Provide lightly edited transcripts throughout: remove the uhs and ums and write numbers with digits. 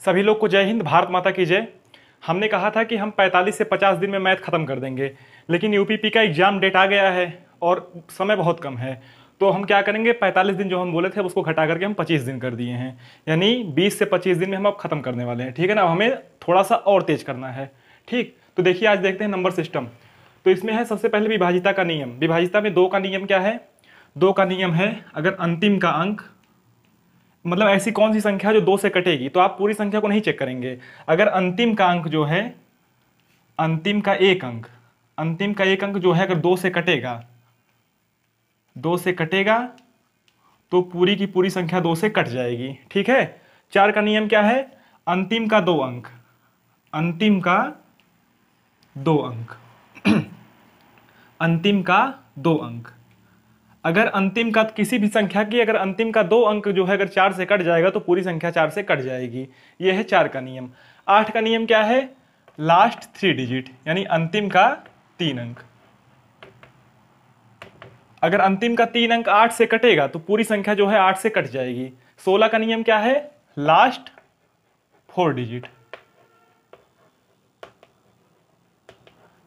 सभी लोग को जय हिंद, भारत माता की जय। हमने कहा था कि हम 45 से 50 दिन में मैथ खत्म कर देंगे, लेकिन यूपीपी का एग्जाम डेट आ गया है और समय बहुत कम है। तो हम क्या करेंगे, 45 दिन जो हम बोले थे उसको घटा करके हम 25 दिन कर दिए हैं, यानी 20 से 25 दिन में हम अब खत्म करने वाले हैं। ठीक है ना, हमें थोड़ा सा और तेज करना है। ठीक, तो देखिए आज देखते हैं नंबर सिस्टम। तो इसमें है सबसे पहले विभाजिता का नियम। विभाजिता में 2 का नियम क्या है? 2 का नियम है, अगर अंतिम का अंक, मतलब ऐसी कौन सी संख्या जो 2 से कटेगी, तो आप पूरी संख्या को नहीं चेक करेंगे। अगर अंतिम का अंक जो है, अंतिम का एक अंक, अंतिम का एक अंक जो है अगर 2 से कटेगा, 2 से कटेगा तो पूरी की पूरी संख्या 2 से कट जाएगी। ठीक है। 4 का नियम क्या है? अंतिम का 2 अंक, अंतिम का 2 अंक अंतिम का 2 अंक, अगर अंतिम का किसी भी संख्या की अगर अंतिम का 2 अंक जो है अगर 4 से कट जाएगा तो पूरी संख्या 4 से कट जाएगी। यह है 4 का नियम। 8 का नियम क्या है? लास्ट 3 डिजिट, यानी अंतिम का 3 अंक। अगर अंतिम का 3 अंक 8 से कटेगा तो पूरी संख्या जो है 8 से कट जाएगी। 16 का नियम क्या है? Last 4 digit.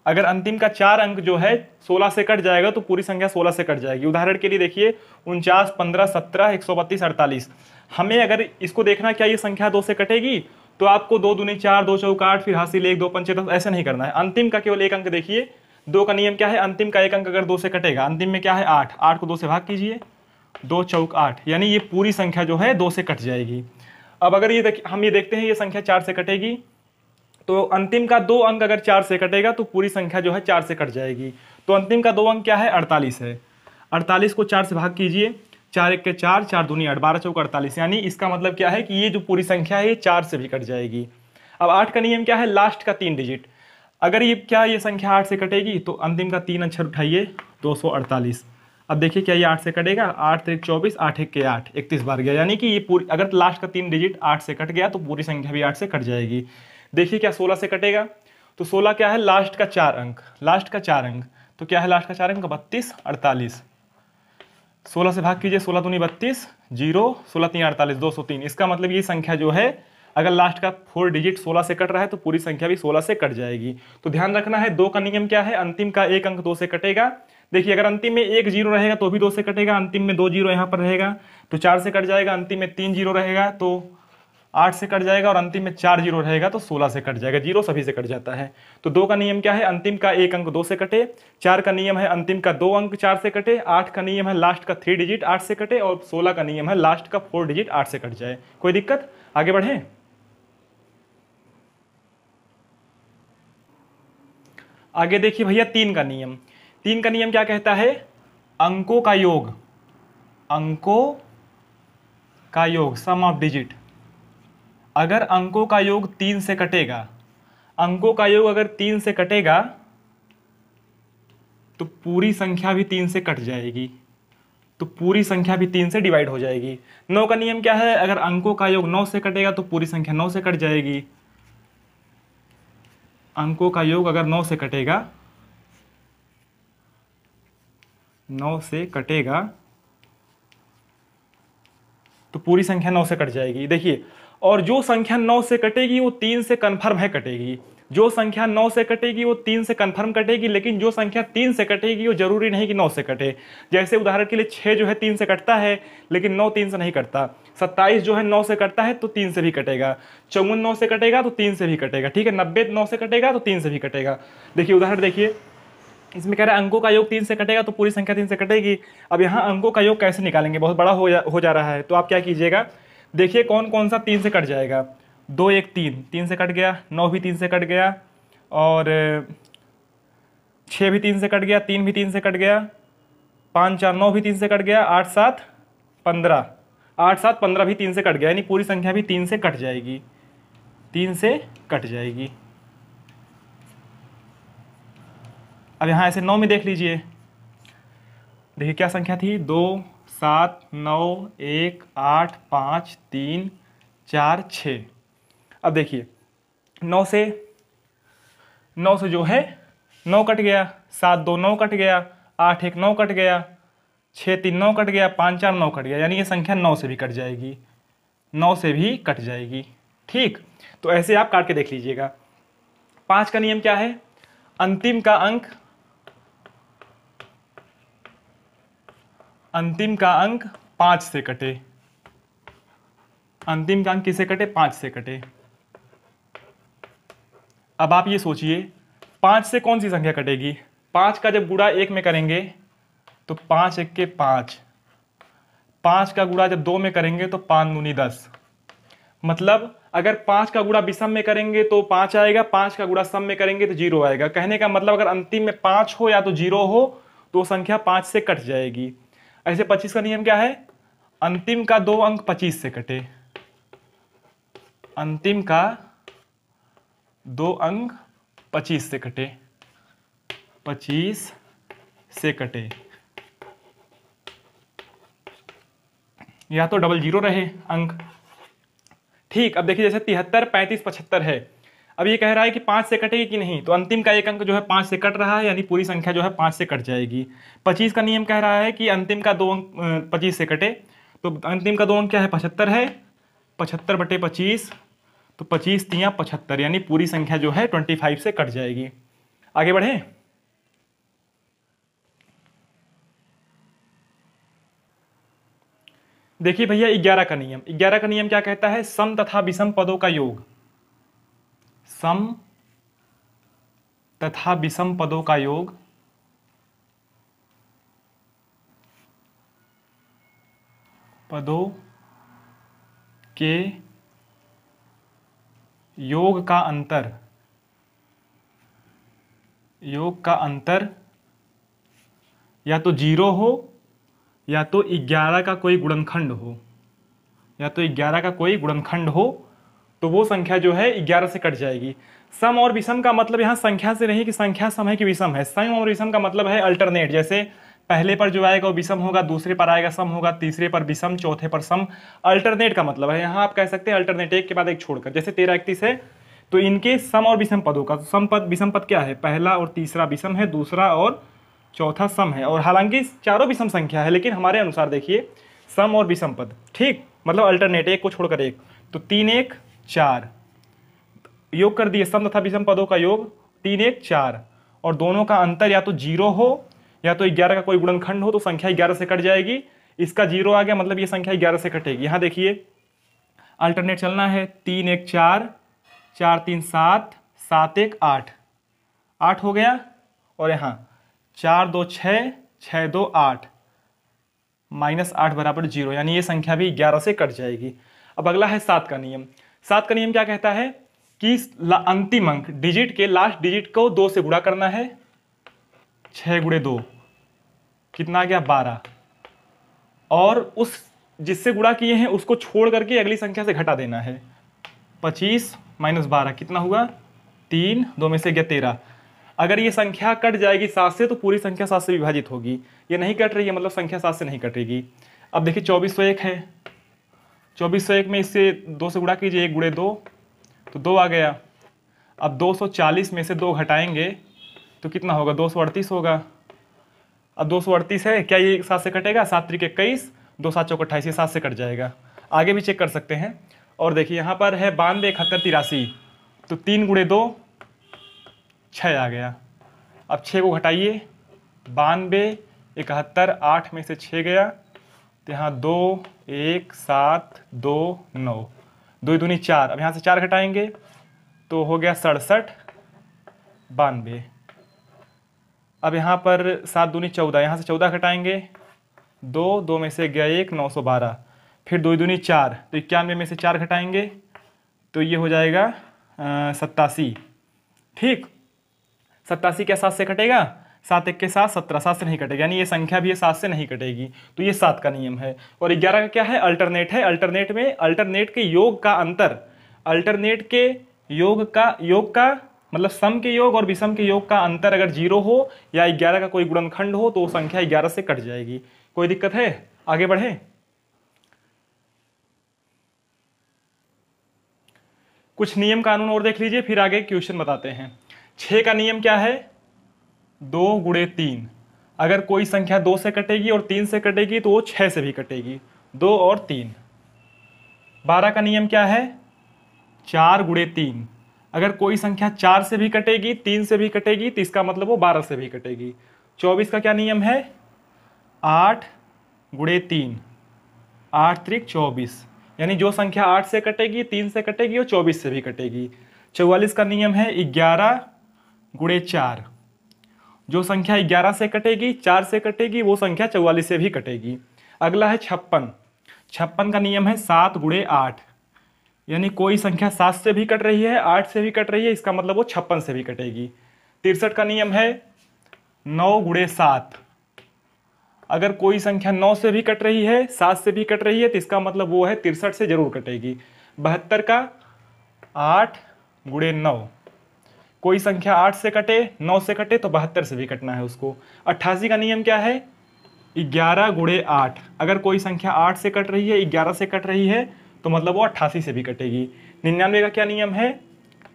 अगर अंतिम का 4 अंक जो है 16 से कट जाएगा तो पूरी संख्या 16 से कट जाएगी। उदाहरण के लिए देखिए 49, 15, 17, 132, 48। हमें अगर इसको देखना क्या ये संख्या 2 से कटेगी, तो आपको 2 दूनी 4, 2 चौक 8, फिर हासिल 1, 2 पंचे 10, ऐसा नहीं करना है। अंतिम का केवल एक अंक देखिए। 2 का नियम क्या है? अंतिम का एक अंक अगर 2 से कटेगा, अंतिम में क्या है 8, 8 को 2 से भाग कीजिए, 2 चौक 8, यानी ये पूरी संख्या जो है 2 से कट जाएगी। अब अगर ये हम ये देखते हैं ये संख्या 4 से कटेगी, तो अंतिम का 2 अंक अगर 4 से कटेगा तो पूरी संख्या जो है 4 से कट जाएगी। तो अंतिम का 2 अंक क्या है? 48 है। 48 को 4 से भाग कीजिए, 4 1 के 4, 4 दूनी 8, 12 चौक 48, यानी इसका मतलब क्या है कि ये जो पूरी संख्या है ये 4 से भी कट जाएगी। अब 8 का नियम क्या है? लास्ट का 3 डिजिट। अगर ये संख्या 8 से कटेगी तो अंतिम का 3 अक्षर उठाइए, 248। अब देखिए क्या ये 8 से कटेगा? 8 3 24, 8 1 के 8, 31 बार गया, यानी कि ये पूरी, अगर लास्ट का 3 डिजिट 8 से कट गया तो पूरी संख्या भी 8 से कट जाएगी। देखिए क्या 16 से कटेगा, तो 16 क्या है? लास्ट का 4 अंक, लास्ट का 4 अंक, तो क्या है लास्ट का 4 अंक? 32, 48। 16 से भाग कीजिए, 16 दूनी 32, 0, 16 3 48, 203। इसका मतलब ये संख्या जो है अगर लास्ट का 4 डिजिट 16 से कट रहा है तो पूरी संख्या भी 16 से कट जाएगी। तो ध्यान रखना है 2 का नियम क्या है? अंतिम का एक अंक 2 से कटेगा। देखिए अगर अंतिम में 1 0 रहेगा तो भी 2 से कटेगा, अंतिम में 2 0 यहाँ पर रहेगा तो 4 से कट जाएगा, अंतिम में 3 0 रहेगा तो 8 से कट जाएगा, और अंतिम में 4 0 रहेगा तो 16 से कट जाएगा। 0 सभी से कट जाता है। तो 2 का नियम क्या है? अंतिम का एक अंक 2 से कटे। 4 का नियम है अंतिम का 2 अंक 4 से कटे। 8 का नियम है लास्ट का 3 डिजिट 8 से कटे, और 16 का नियम है लास्ट का 4 डिजिट 8 से कट जाए। कोई दिक्कत? आगे बढ़े। आगे देखिए भैया 3 का नियम। 3 का नियम क्या कहता है? अंकों का योग, अंकों का योग, सम ऑफ डिजिट। अगर अंकों का योग 3 से कटेगा, अंकों का योग अगर 3 से कटेगा तो पूरी संख्या भी 3 से कट जाएगी, तो पूरी संख्या भी 3 से डिवाइड हो जाएगी। 9 का नियम क्या है? अगर अंकों का योग 9 से कटेगा तो पूरी संख्या 9 से कट जाएगी। अंकों का योग अगर 9 से कटेगा, 9 से कटेगा तो पूरी संख्या 9 से कट जाएगी। देखिए, और जो संख्या 9 से कटेगी वो 3 से कन्फर्म है कटेगी। जो संख्या 9 से कटेगी वो 3 से कन्फर्म कटेगी, लेकिन जो संख्या 3 से कटेगी वो जरूरी नहीं कि 9 से कटे। जैसे उदाहरण के लिए 6 जो है 3 से कटता है, लेकिन 9 3 से नहीं कटता। 27 जो है 9 से कटता है तो 3 से भी कटेगा। 54 9 से कटेगा तो 3 से भी कटेगा। ठीक है, 90 9 से कटेगा तो 3 से भी कटेगा। देखिए उदाहरण देखिए, इसमें कह रहा है अंकों का योग 3 से कटेगा तो पूरी संख्या 3 से कटेगी। अब यहाँ अंकों का योग कैसे निकालेंगे? बहुत बड़ा हो जा रहा है, तो आप क्या कीजिएगा, देखिए कौन कौन सा 3 से कट जाएगा। 2 1 3, 3 से कट गया। 9 भी 3 से कट गया, और 6 भी 3 से कट गया। 3 भी 3 से कट गया। 5 4 9 भी 3 से कट गया। 8 7 15, 8 7 15 भी 3 से कट गया, यानी पूरी संख्या भी 3 से कट जाएगी, 3 से कट जाएगी। अब यहाँ ऐसे 9 में देख लीजिए, देखिए क्या संख्या थी? 2 7 9 1 8 5 3 4 6। अब देखिए 9 से जो है 9 कट गया, 7 2 9 कट गया, 8 1 9 कट गया, 6 3 9 कट गया, 5 4 9 कट गया, यानी ये संख्या 9 से भी कट जाएगी, 9 से भी कट जाएगी। ठीक, तो ऐसे आप काट के देख लीजिएगा। 5 का नियम क्या है? अंतिम का अंक 5 से कटे। अंतिम का अंक किससे कटे? 5 से कटे। अब आप ये सोचिए 5 से कौन सी संख्या कटेगी? 5 का जब गुणा 1 में करेंगे तो 5 1 के 5, 5 का गुणा जब 2 में करेंगे तो 5 दूनी 10। मतलब अगर 5 का गुणा विषम में करेंगे तो 5 आएगा, 5 का गुणा सम में करेंगे तो 0 आएगा। कहने का मतलब अगर अंतिम में 5 हो या तो 0 हो तो संख्या 5 से कट जाएगी। ऐसे 25 का नियम क्या है? अंतिम का 2 अंक 25 से कटे। अंतिम का 2 अंक 25 से कटे, 25 से कटे, या तो डबल 0 रहे अंक। ठीक, अब देखिए जैसे 73 35 75 है। अब ये कह रहा है कि 5 से कटेगी कि नहीं, तो अंतिम का एक अंक जो है 5 से कट रहा है, यानी पूरी संख्या जो है 5 से कट जाएगी। 25 का नियम कह रहा है कि अंतिम का 2 अंक 25 से कटे, तो अंतिम का 2 अंक क्या है? 75 है, 75 बटे 25, तो 25 तियां 75, यानी पूरी संख्या जो है 25 से कट जाएगी। आगे बढ़े। देखिए भैया 11 का नियम, 11 का नियम क्या कहता है? सम तथा विषम पदों का योग। सम तथा विषम पदों का योग पदों के योग का अंतर, या तो 0 हो या तो 11 का कोई गुणनखंड हो, या तो 11 का कोई गुणनखंड हो, तो वो संख्या जो है 11 से कट जाएगी। सम और विषम का मतलब यहाँ संख्या से नहीं कि संख्या सम है कि विषम है। सम और विषम का मतलब है अल्टरनेट, जैसे पहले पर जो आएगा वो विषम होगा, दूसरे पर आएगा सम होगा, तीसरे पर विषम, चौथे पर सम। अल्टरनेट का मतलब है यहाँ आप कह सकते हैं अल्टरनेट, एक के बाद एक छोड़कर। जैसे 13 31 है तो इनके सम और विषम पदों का, सम पद विषम पद क्या है? पहला और तीसरा विषम है, दूसरा और चौथा सम है। और हालांकि चारों विषम संख्या है, लेकिन हमारे अनुसार देखिए सम और विषम पद, ठीक, मतलब अल्टरनेट, एक को छोड़कर एक, तो 3 1 4 योग कर दिए। सम तथा विषम पदों का योग 3 1 4, और दोनों का अंतर या तो 0 हो या तो 11 का कोई गुणनखंड हो, तो संख्या 11 से कट जाएगी। इसका 0 आ गया, मतलब ये संख्या 11 से कटेगी। यहाँ देखिए अल्टरनेट चलना है, 3 1 4, 4 3 7, 7 1 8, 8 हो गया, और यहाँ 4 2 6, 6 2 8, -8 बराबर 0, यानी ये संख्या भी 11 से कट जाएगी। अब अगला है 7 का नियम। 7 का नियम क्या कहता है कि अंतिम अंक डिजिट के लास्ट डिजिट को 2 से गुणा करना है। 6 गुणे 2 कितना आ गया? 12, और उस जिससे गुणा किए हैं उसको छोड़ करके अगली संख्या से घटा देना है। 25 - 12 कितना हुआ? 3, 2 में से गया 13। अगर ये संख्या कट जाएगी 7 से तो पूरी संख्या 7 से विभाजित होगी। ये नहीं कट रही है, मतलब संख्या 7 से नहीं कटेगी। अब देखिए 2401 है, 2401 में इससे 2 से गुणा कीजिए, 1 गुणे 2 तो 2 आ गया। अब 240 में से 2 घटाएंगे तो कितना होगा? 238 होगा। अब 238 है, क्या ये 7 से कटेगा? 7 3 21, 2 7 चौक 28, ये 7 से कट जाएगा। आगे भी चेक कर सकते हैं। और देखिए यहाँ पर है 92 71 83, तो 3 गुणे 2 6 आ गया। अब 6 को घटाइए, 92 71, 8 में से 6 गया, तो यहाँ 2 1 7 2 9, 2 दूनी 4। अब यहाँ से 4 घटाएंगे तो हो गया 67 92। अब यहाँ पर 7 दूनी 14, यहाँ से 14 घटाएंगे, 2 2 में से गया 1, 912। फिर 2 दूनी 4, तो 91 में से 4 घटाएंगे तो ये हो जाएगा 87। ठीक, 87 क्या 7 से कटेगा? 7 1 के 7 17, 7 से नहीं कटेगा, यानी ये संख्या भी 7 से नहीं कटेगी। तो ये 7 का नियम है। और 11 का क्या है? अल्टरनेट है। अल्टरनेट में अल्टरनेट के योग का अंतर, अल्टरनेट के योग का मतलब सम के योग और विषम के योग का अंतर अगर 0 हो या 11 का कोई गुणनखंड हो तो वो संख्या 11 से कट जाएगी। कोई दिक्कत है? आगे बढ़े। कुछ नियम कानून और देख लीजिए, फिर आगे क्वेश्चन बताते हैं। 6 का नियम क्या है? 2 गुणे 3। अगर कोई संख्या 2 से कटेगी और 3 से कटेगी तो वो 6 से भी कटेगी, 2 और 3। 12 का नियम क्या है? 4 गुणे 3। अगर कोई संख्या 4 से भी कटेगी, 3 से भी कटेगी, तो इसका मतलब वो 12 से भी कटेगी। 24 का क्या नियम है? 8 गुणे 3, 8 त्रिक 24, यानी जो संख्या 8 से कटेगी, 3 से कटेगी और 24 से भी कटेगी। 44 का नियम है 11 गुणे 4, जो संख्या 11 से कटेगी, 4 से कटेगी, वो संख्या 44 से भी कटेगी। अगला है 56। 56 का नियम है 7 गुणे 8, यानी कोई संख्या 7 से भी कट रही है, 8 से भी कट रही है, इसका मतलब वो 56 से भी कटेगी। 63 का नियम है 9 गुणे 7, अगर कोई संख्या 9 से भी कट रही है, 7 से भी कट रही है, तो इसका मतलब वो है 63 से जरूर कटेगी। 72 का 8 गुणे 9, कोई संख्या 8 से कटे, 9 से कटे, तो 72 से भी कटना है उसको। 88 का नियम क्या है? 11 गुणे 8, अगर कोई संख्या 8 से कट रही है, 11 से कट रही है, तो मतलब वो 88 से भी कटेगी। 99 का क्या नियम है?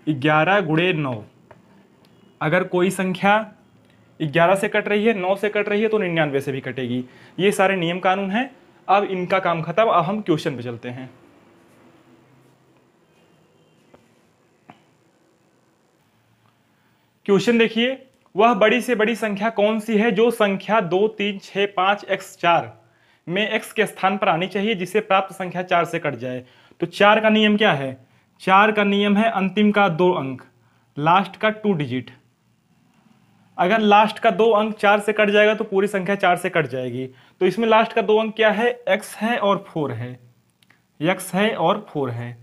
11 गुणे 9, अगर कोई संख्या 11 से कट रही है, 9 से कट रही है, तो 99 से भी कटेगी। ये सारे नियम कानून हैं। अब इनका काम खत्म, अब हम क्वेश्चन पे चलते हैं। क्वेश्चन देखिए, वह बड़ी से बड़ी संख्या कौन सी है जो संख्या 2, 3, 6, 5, x4 में x के स्थान पर आनी चाहिए, जिसे प्राप्त संख्या 4 से कट जाए। तो 4 का नियम क्या है? 4 का नियम है अंतिम का 2 अंक, लास्ट का 2 डिजिट। अगर लास्ट का 2 अंक 4 से कट जाएगा तो पूरी संख्या 4 से कट जाएगी। तो इसमें लास्ट का 2 अंक क्या है? x है और 4 है, x है और 4 है।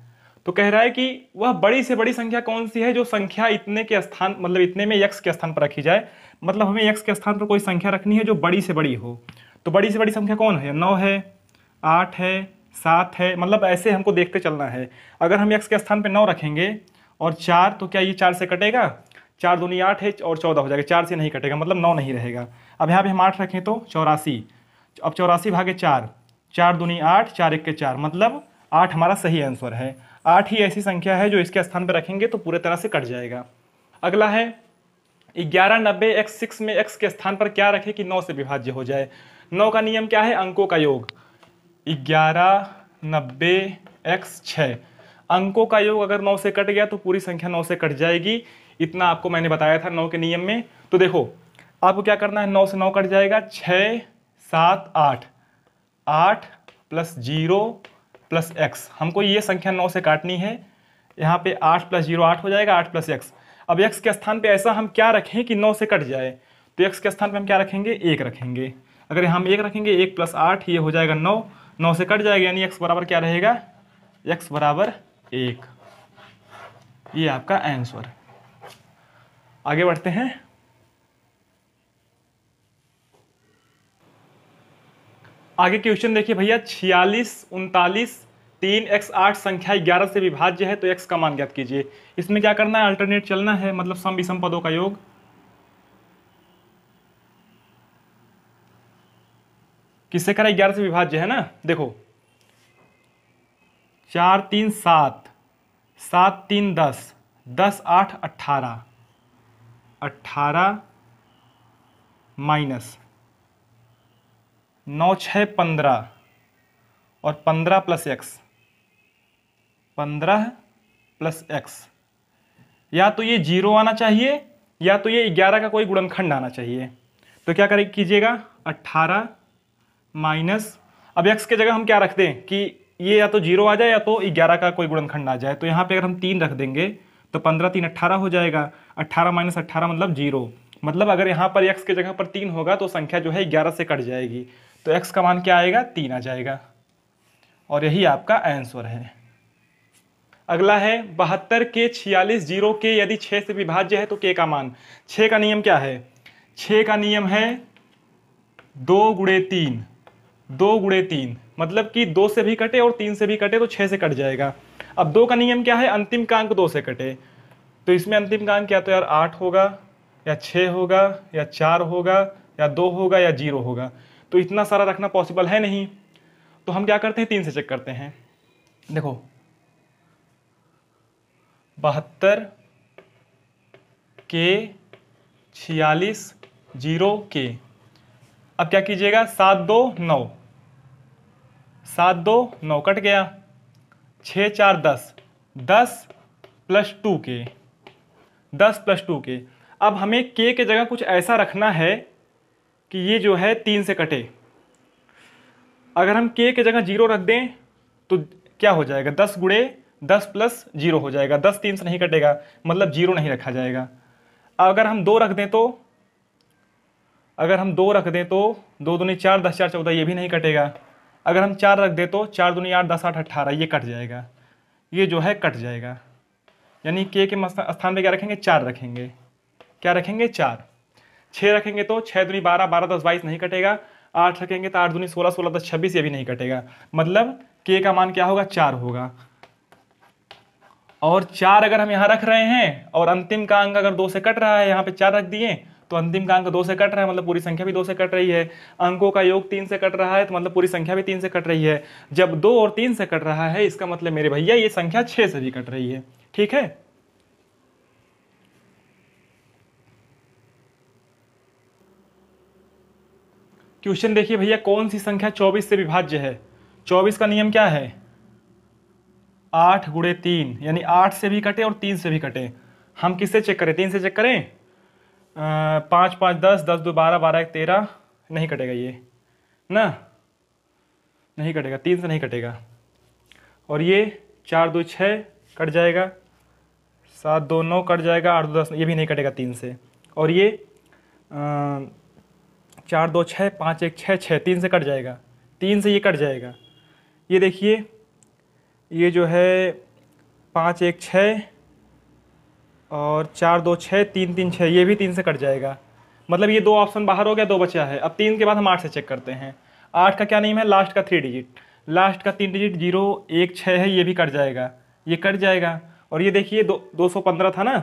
तो कह रहा है कि वह बड़ी से बड़ी संख्या कौन सी है जो संख्या इतने के स्थान, मतलब इतने में x के स्थान पर रखी जाए। मतलब हमें x के स्थान पर कोई संख्या रखनी है जो बड़ी से बड़ी हो। तो बड़ी से बड़ी संख्या कौन है? 9 है, 8 है, 7 है, मतलब ऐसे हमको देखते चलना है। अगर हम x के स्थान पर 9 रखेंगे और 4, तो क्या ये 4 से कटेगा? 4 दूनी 8 है और 14 हो जाएगा, 4 से नहीं कटेगा, मतलब 9 नहीं रहेगा। अब यहाँ पे हम 8 रखें तो 84, अब 84 भागे 4, 4 दूनी 8, 4 एक के 4, मतलब 8 हमारा सही आंसर है। 8 ही ऐसी संख्या है जो इसके स्थान पर रखेंगे तो पूरे तरह से कट जाएगा। अगला है 1190 x6 में x के स्थान पर क्या रखें कि 9 से विभाज्य हो जाए। 9 का नियम क्या है? अंकों का योग। 1190 x6, अंकों का योग अगर 9 से कट गया तो पूरी संख्या 9 से कट जाएगी। इतना आपको मैंने बताया था 9 के नियम में। तो देखो आपको क्या करना है, 9 से 9 कट जाएगा, 6, 7, 8, 8 प्लस 0 प्लस x, हमको ये संख्या 9 से काटनी है। यहाँ पे 8 प्लस 0 8 हो जाएगा, 8 प्लस x। अब x के स्थान पे ऐसा हम क्या रखें कि 9 से कट जाए। तो x के स्थान पे हम क्या रखेंगे? 1 रखेंगे। अगर हम 1 रखेंगे, 1 प्लस 8, ये हो जाएगा 9, 9 से कट जाएगा, यानी x बराबर क्या रहेगा? x बराबर 1। ये आपका आंसर। आगे बढ़ते हैं। आगे क्वेश्चन देखिए भैया, 46, 39, 3x8 संख्या 11 से विभाज्य है, तो x का मान ज्ञात कीजिए। इसमें क्या करना है? अल्टरनेट चलना है, मतलब सम विषम पदों का योग। किससे करा? 11 से विभाज्य है ना। देखो 4 3 7, 7 3 10, 10 8 18, 18 माइनस 9 6 15 और 15 प्लस x, 15 प्लस x। या तो ये 0 आना चाहिए या तो ये 11 का कोई गुणनखंड आना चाहिए। तो क्या करें कीजिएगा? 18 माइनस, अब x के जगह हम क्या रख दें कि ये या तो 0 आ जाए या तो 11 का कोई गुणनखंड आ जाए। तो यहाँ पे अगर हम 3 रख देंगे तो 15 3 18 हो जाएगा। 18 माइनस 18 मतलब 0, मतलब अगर यहाँ पर x के जगह पर 3 होगा तो संख्या जो है 11 से कट जाएगी। तो x का मान क्या आएगा? 3 आ जाएगा, और यही आपका आंसर है। अगला है 72 के 46 0 के यदि 6 से विभाज्य है तो k का मान। 6 का नियम क्या है? 6 का नियम है 2 गुणे 3, 2 गुणे 3, मतलब कि 2 से भी कटे और 3 से भी कटे तो 6 से कट जाएगा। अब 2 का नियम क्या है? अंतिम का अंक 2 से कटे। तो इसमें अंतिम का अंक क्या तो यार 8 होगा या 6 होगा या 4 होगा या 2 होगा या 0 होगा। तो इतना सारा रखना पॉसिबल है नहीं, तो हम क्या करते हैं? 3 से चेक करते हैं। देखो 72 के 46 0 के, अब क्या कीजिएगा? 7 2 9, 7 2 9 कट गया, 6 4 10, 10 +2 के, 10 + 2 के। अब हमें k के जगह कुछ ऐसा रखना है कि ये जो है 3 से कटे। अगर हम k के जगह 0 रख दें तो क्या हो जाएगा, 10 गुणे 10 + 0 हो जाएगा। 10 3 से नहीं कटेगा, मतलब 0 नहीं रखा जाएगा। अगर हम 2 रख दें तो, अगर हम 2 रख दें तो 2 दूनी 4, 10 4 14, ये भी नहीं कटेगा। अगर हम 4 रख दें तो 4 दूनी 8, 10 8 18, ये कट जाएगा, ये जो है कट जाएगा। यानी k के स्थान पे क्या रखेंगे, 4 रखेंगे। क्या रखेंगे, 4। 6 रखेंगे तो 6 दूनी 12, 12 10 22 नहीं कटेगा। 8 रखेंगे तो 8 दूनी 16, 16 10 26, ये भी नहीं कटेगा। मतलब k का मान क्या होगा, 4 होगा। और 4 अगर हम यहाँ रख रहे हैं और अंतिम का अंक अगर 2 से कट रहा है, यहाँ पे 4 रख दिए तो अंतिम का अंक 2 से कट रहा है, मतलब पूरी संख्या भी 2 से कट रही है। अंकों का योग 3 से कट रहा है तो मतलब पूरी संख्या भी 3 से कट रही है। जब 2 और 3 से कट रहा है, इसका मतलब मेरे भैया ये संख्या 6 से भी कट रही है। ठीक है, क्वेश्चन देखिए भैया, कौन सी संख्या 24 से विभाज्य है। 24 का नियम क्या है, 8 गुणे 3, यानी 8 से भी कटे और 3 से भी कटे। हम किससे चेक करें, 3 से चेक करें। 5 5 10, 10 2 12, 12 1 13, नहीं कटेगा ये ना, नहीं कटेगा, 3 से नहीं कटेगा। और ये 4 2 6 कट जाएगा, 7 2 9 कट जाएगा, 8 2 10, ये भी नहीं कटेगा 3 से। और ये 4 2 6, 5 1 6 6, 3 से कट जाएगा, 3 से ये कट जाएगा। ये देखिए, ये जो है 5 1 6 और 4 2 6, 3 3 6, ये भी 3 से कट जाएगा। मतलब ये 2 ऑप्शन बाहर हो गया, 2 बचा है। अब 3 के बाद हम 8 से चेक करते हैं। 8 का क्या नियम है, लास्ट का 3 डिजिट, लास्ट का 3 डिजिट 0 1 6 है, ये भी कट जाएगा, ये कट जाएगा। और ये देखिए 215 था ना,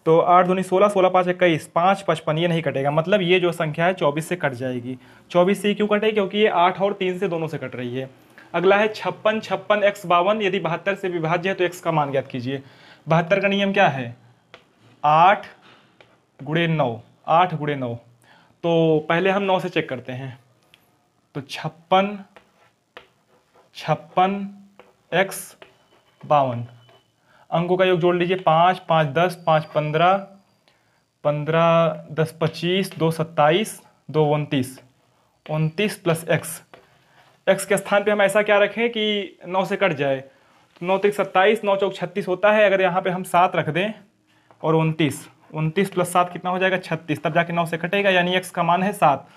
तो 8 दूनी 16, 16 5 21, 5 55, ये नहीं कटेगा। मतलब ये जो संख्या है 24 से कट जाएगी। 24 से क्यों कटे, क्योंकि ये 8 और 3 से दोनों से कट रही है। अगला है 56 56 x 52, यदि 72 से विभाज्य है तो x का मान ज्ञात कीजिए। 72 का नियम क्या है, 8 गुणे 9, 8 गुणे 9। तो पहले हम 9 से चेक करते हैं। तो 56 56 x 52, अंकों का योग जोड़ लीजिए, 5 5 10, 5 15, 15 10 25, 2 27, 2 29, 29 + x। x के स्थान पे हम ऐसा क्या रखें कि 9 से कट जाए। तो 9 3 27, 9 4 36 होता है। अगर यहाँ पे हम 7 रख दें और 29, 29 + 7 कितना हो जाएगा, 36, तब जाके 9 से कटेगा। यानी x का मान है 7।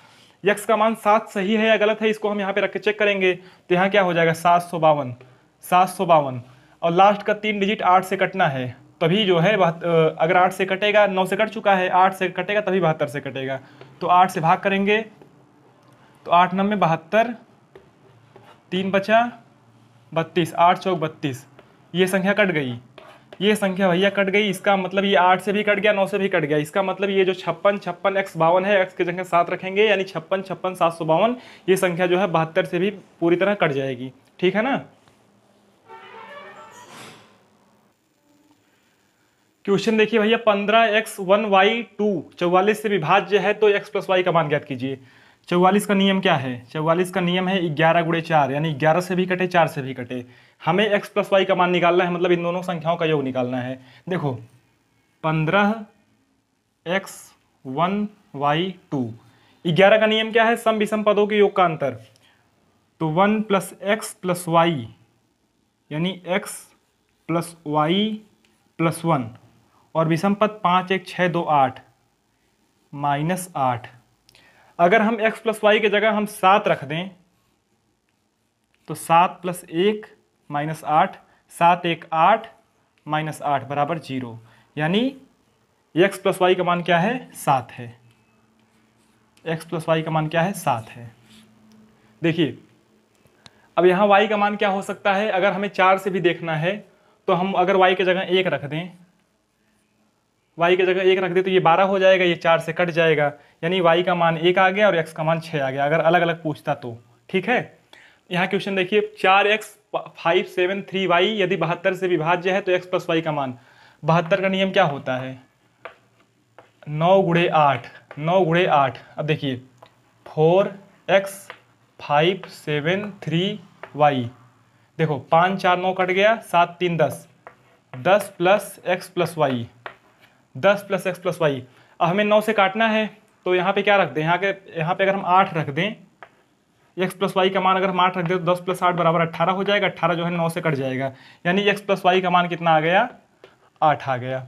x का मान 7 सही है या गलत है, इसको हम यहाँ पे रख के चेक करेंगे। तो यहाँ क्या हो जाएगा, 752, 752। और लास्ट का 3 डिजिट 8 से कटना है, तभी जो है अगर 8 से कटेगा, 9 से कट चुका है, 8 से कटेगा तभी 72 से कटेगा। तो 8 से भाग करेंगे तो 8 9 में 72, 3 बचा 32, 8 चौक 32, ये संख्या कट गई, ये संख्या भैया कट गई। इसका मतलब ये 8 से भी कट गया, 9 से भी कट गया। इसका मतलब ये जो 56 56 x 52 है, x की जगह 7 रखेंगे, यानी 56 56 752, ये संख्या जो है 72 से भी पूरी तरह कट जाएगी। ठीक है ना। क्वेश्चन देखिए भैया, 15x 1y 2 44 से विभाज्य है तो x + y का मान ज्ञात कीजिए। 44 का नियम क्या है, 44 का नियम है 11 गुणे 4, यानी 11 से भी कटे, 4 से भी कटे। हमें x + y का मान निकालना है, मतलब इन दोनों संख्याओं का योग निकालना है। देखो 15x 1y 2, 11 का नियम क्या है, सम विषम पदों के योग का अंतर। तो 1 + x + y, यानी x + y + 1, और विषम पद 5 1 6 2 8 -8। अगर हम x + y की जगह हम 7 रख दें तो 7 + 1 -8, 7 1 8 -8 बराबर 0। यानी x + y का मान क्या है, 7 है। x + y का मान क्या है, 7 है। देखिए अब यहाँ y का मान क्या हो सकता है, अगर हमें 4 से भी देखना है तो हम अगर y की जगह 1 रख दें, y की जगह 1 रख दें तो ये 12 हो जाएगा, ये 4 से कट जाएगा। यानी y का मान 1 आ गया और x का मान 6 आ गया, अगर अलग अलग पूछता तो। ठीक है, यहाँ क्वेश्चन देखिए, 4x 573y यदि 72 से विभाज्य है तो x + y का मान। 72 का नियम क्या होता है, 9 गुणे 8, 9 गुणे 8। अब देखिए 4x 573y, देखो 5 4 9 कट गया, 7 3 10, 10 plus x plus y, 10 plus x plus y. अब हमें 9 से काटना है, तो यहाँ पे क्या रख दें, यहाँ पे अगर हम 8 रख दें, एक्स प्लस वाई का मान अगर हम 8 रख दें तो 10 प्लस 8 बराबर 18 हो जाएगा। 18 जो है 9 से कट जाएगा, यानी एक्स प्लस वाई का मान कितना आ गया, 8 आ गया।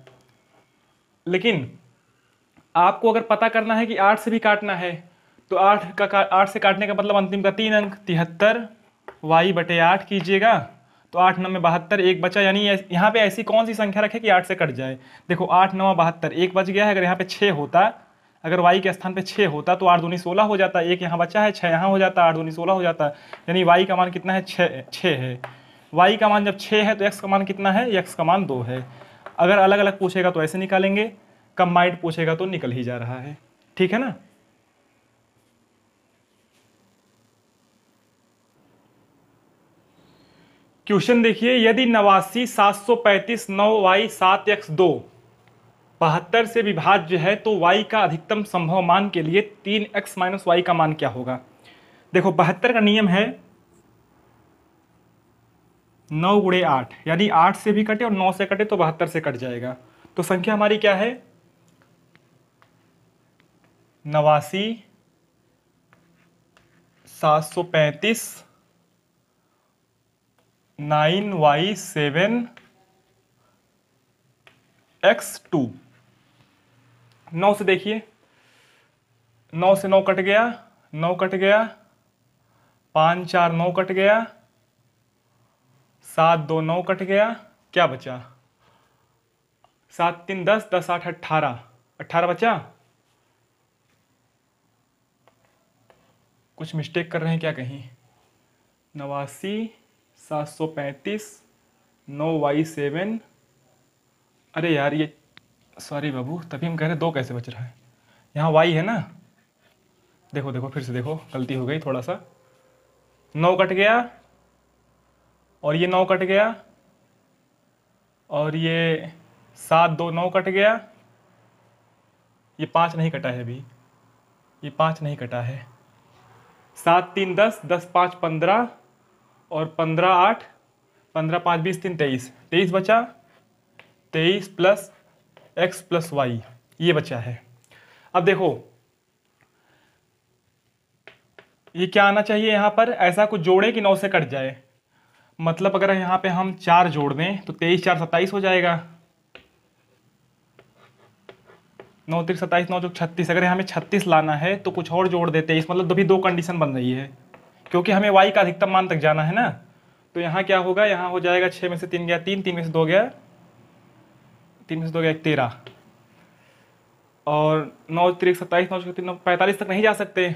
लेकिन आपको अगर पता करना है कि 8 से भी काटना है, तो 8 से काटने का मतलब अंतिम का 3 अंक 73 वाई बटे 8 कीजिएगा, तो 8 9 में 72, एक बचा। यानी यहाँ पे ऐसी कौन सी संख्या रखे कि 8 से कट जाए। देखो 8 9 72, एक बच गया है। अगर यहाँ पे 6 होता, अगर वाई के स्थान पे 6 होता तो 8 दूनी 16 हो जाता, एक यहाँ बचा है, 6 यहाँ हो जाता, 8 दूनी 16 हो जाता। यानी वाई का मान कितना है, 6 है। वाई का मान जब 6 है तो एक्स का मान कितना है, एक्स का मान 2 है। अगर अलग अलग पूछेगा तो ऐसे निकालेंगे, कंबाइंड पूछेगा तो निकल ही जा रहा है। ठीक है ना। क्वेश्चन देखिए, यदि 89 735 9y 7x2 72 से विभाज्य है तो y का अधिकतम संभव मान के लिए 3x माइनस वाई का मान क्या होगा। देखो 72 का नियम है 9 गुणे 8, यानी 8 से भी कटे और 9 से कटे तो 72 से कट जाएगा। तो संख्या हमारी क्या है, 89 735 9y 7x2। 9 से देखिए, 9 से 9 कट गया, 9 कट गया, 5 4 9 कट गया, 7 2 9 कट गया, क्या बचा, 7 3 10, 10 8 18, 18 बचा। कुछ मिस्टेक कर रहे हैं क्या कहीं। 89 735 9y 7, अरे यार ये सॉरी बाबू, तभी हम कह रहे 2 कैसे बच रहा है, यहाँ y है ना। देखो देखो फिर से देखो, गलती हो गई थोड़ा सा। 9 कट गया और ये 9 कट गया और ये 7 2 9 कट गया, ये 5 नहीं कटा है अभी, ये 5 नहीं कटा है। 7 3 10, 10 5 15 और 15 8, 15 5 20 3 23, 23 बचा। 23 प्लस एक्स प्लस वाई, ये बचा है। अब देखो ये क्या आना चाहिए, यहाँ पर ऐसा कुछ जोड़े कि 9 से कट जाए। मतलब अगर यहाँ पे हम 4 जोड़ दें तो 23 4 27 हो जाएगा, 9 3 27 9 चौक 36। अगर हमें 36 लाना है तो कुछ और जोड़ दे 23, मतलब भी 2 कंडीशन बन रही है, क्योंकि हमें y का अधिकतम मान तक जाना है ना। तो यहाँ क्या होगा, यहाँ हो जाएगा 6 में से 3 गया 3, 3 में से 2 गया 3 में से 2 गया 13, और 9 3 27 9 3 45 तक नहीं जा सकते,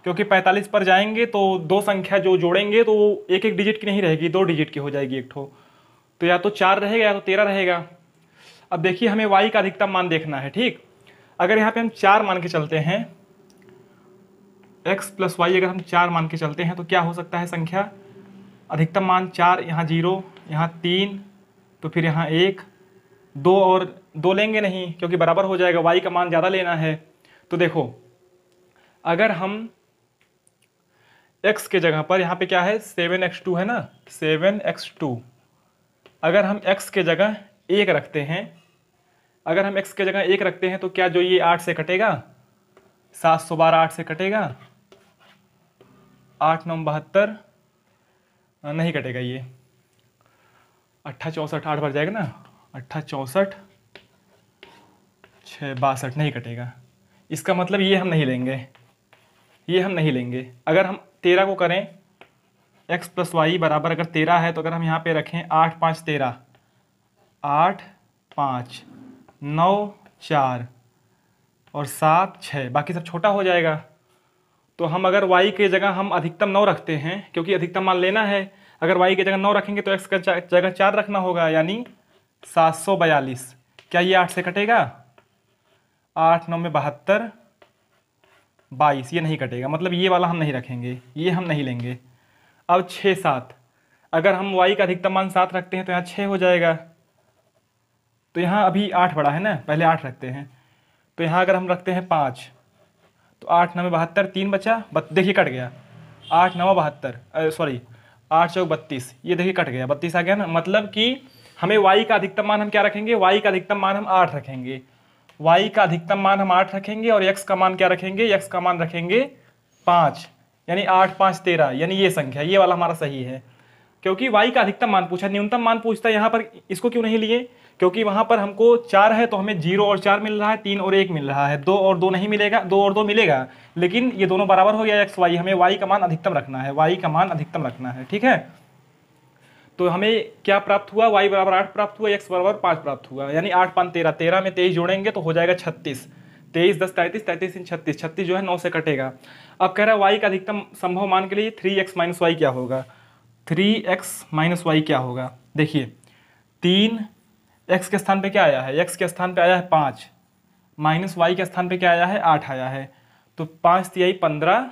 क्योंकि 45 पर जाएंगे तो 2 संख्या जो जोड़ेंगे तो एक एक डिजिट की नहीं रहेगी, 2 डिजिट की हो जाएगी एक ठो। तो या तो 4 रहेगा या तो 13 रहेगा। अब देखिए हमें y का अधिकतम मान देखना है, ठीक। अगर यहाँ पे हम 4 मान के चलते हैं, x प्लस वाई अगर हम 4 मान के चलते हैं तो क्या हो सकता है संख्या, अधिकतम मान 4, यहाँ 0, यहाँ 3, तो फिर यहाँ 1 2 और 2 लेंगे नहीं क्योंकि बराबर हो जाएगा, y का मान ज़्यादा लेना है। तो देखो अगर हम x के जगह पर यहाँ पे क्या है 7x2 है ना, 7x2, अगर हम x के जगह 1 रखते हैं, अगर हम x के जगह 1 रखते हैं तो क्या जो ये 8 से कटेगा, 712 8 से कटेगा, 8 9 72 नहीं कटेगा, ये 8 64 8 भर जाएगा ना, 8 64 6 62 नहीं कटेगा। इसका मतलब ये हम नहीं लेंगे, ये हम नहीं लेंगे। अगर हम 13 को करें, x प्लस वाई बराबर अगर 13 है तो अगर हम यहाँ पे रखें 8 5 13, 8 5 9 4 और 7 6, बाकी सब छोटा हो जाएगा। तो हम अगर y के जगह हम अधिकतम 9 रखते हैं, क्योंकि अधिकतम मान लेना है, अगर y की जगह 9 रखेंगे तो x का जगह 4 रखना होगा, यानी 742। क्या ये 8 से कटेगा, 8 9 में 72 22, ये नहीं कटेगा, मतलब ये वाला हम नहीं रखेंगे, ये हम नहीं लेंगे। अब 6 7, अगर हम y का अधिकतम मान 7 रखते हैं तो यहाँ 6 हो जाएगा, तो यहाँ अभी 8 बड़ा है ना, पहले 8 रखते हैं। तो यहाँ अगर हम रखते हैं 5, तो 8 9 में 72, 3 बचा, देखिए कट गया, 8 9 72, सॉरी 8 चौक 32, ये देखिए कट गया, 32 आ गया ना। मतलब कि हमें y का अधिकतम मान हम क्या रखेंगे, y का अधिकतम मान हम 8 रखेंगे, y का अधिकतम मान हम 8 रखेंगे और x का मान क्या रखेंगे, x का मान रखेंगे 5, यानी 8 5 13, यानी ये संख्या, ये वाला हमारा सही है। क्योंकि y का अधिकतम मान पूछा, न्यूनतम मान पूछता है, यहाँ पर इसको क्यों नहीं लिए, क्योंकि वहां पर हमको 4 है तो हमें 0 और 4 मिल रहा है, 3 और 1 मिल रहा है, 2 और 2 नहीं मिलेगा, 2 और 2 मिलेगा, लेकिन ये दोनों बराबर हो गया एक्स वाई, हमें y का मान अधिकतम रखना है, y का मान अधिकतम रखना है, ठीक है। तो हमें क्या प्राप्त हुआ, y बराबर 8 प्राप्त हुआ, x बराबर 5 प्राप्त हुआ, यानी 8 5 13, 13 में 23 जोड़ेंगे तो हो जाएगा 36, 23 10 33, 33 इन 36, 36 जो है 9 से कटेगा। अब कह रहा है y का अधिकतम संभव मान के लिए 3x माइनस वाई क्या होगा, 3x माइनस वाई क्या होगा, देखिए 3 x के स्थान पे क्या आया है, x के स्थान पे आया है 5, माइनस y के स्थान पे क्या आया है, 8 आया है, तो 5 तिहाई 15,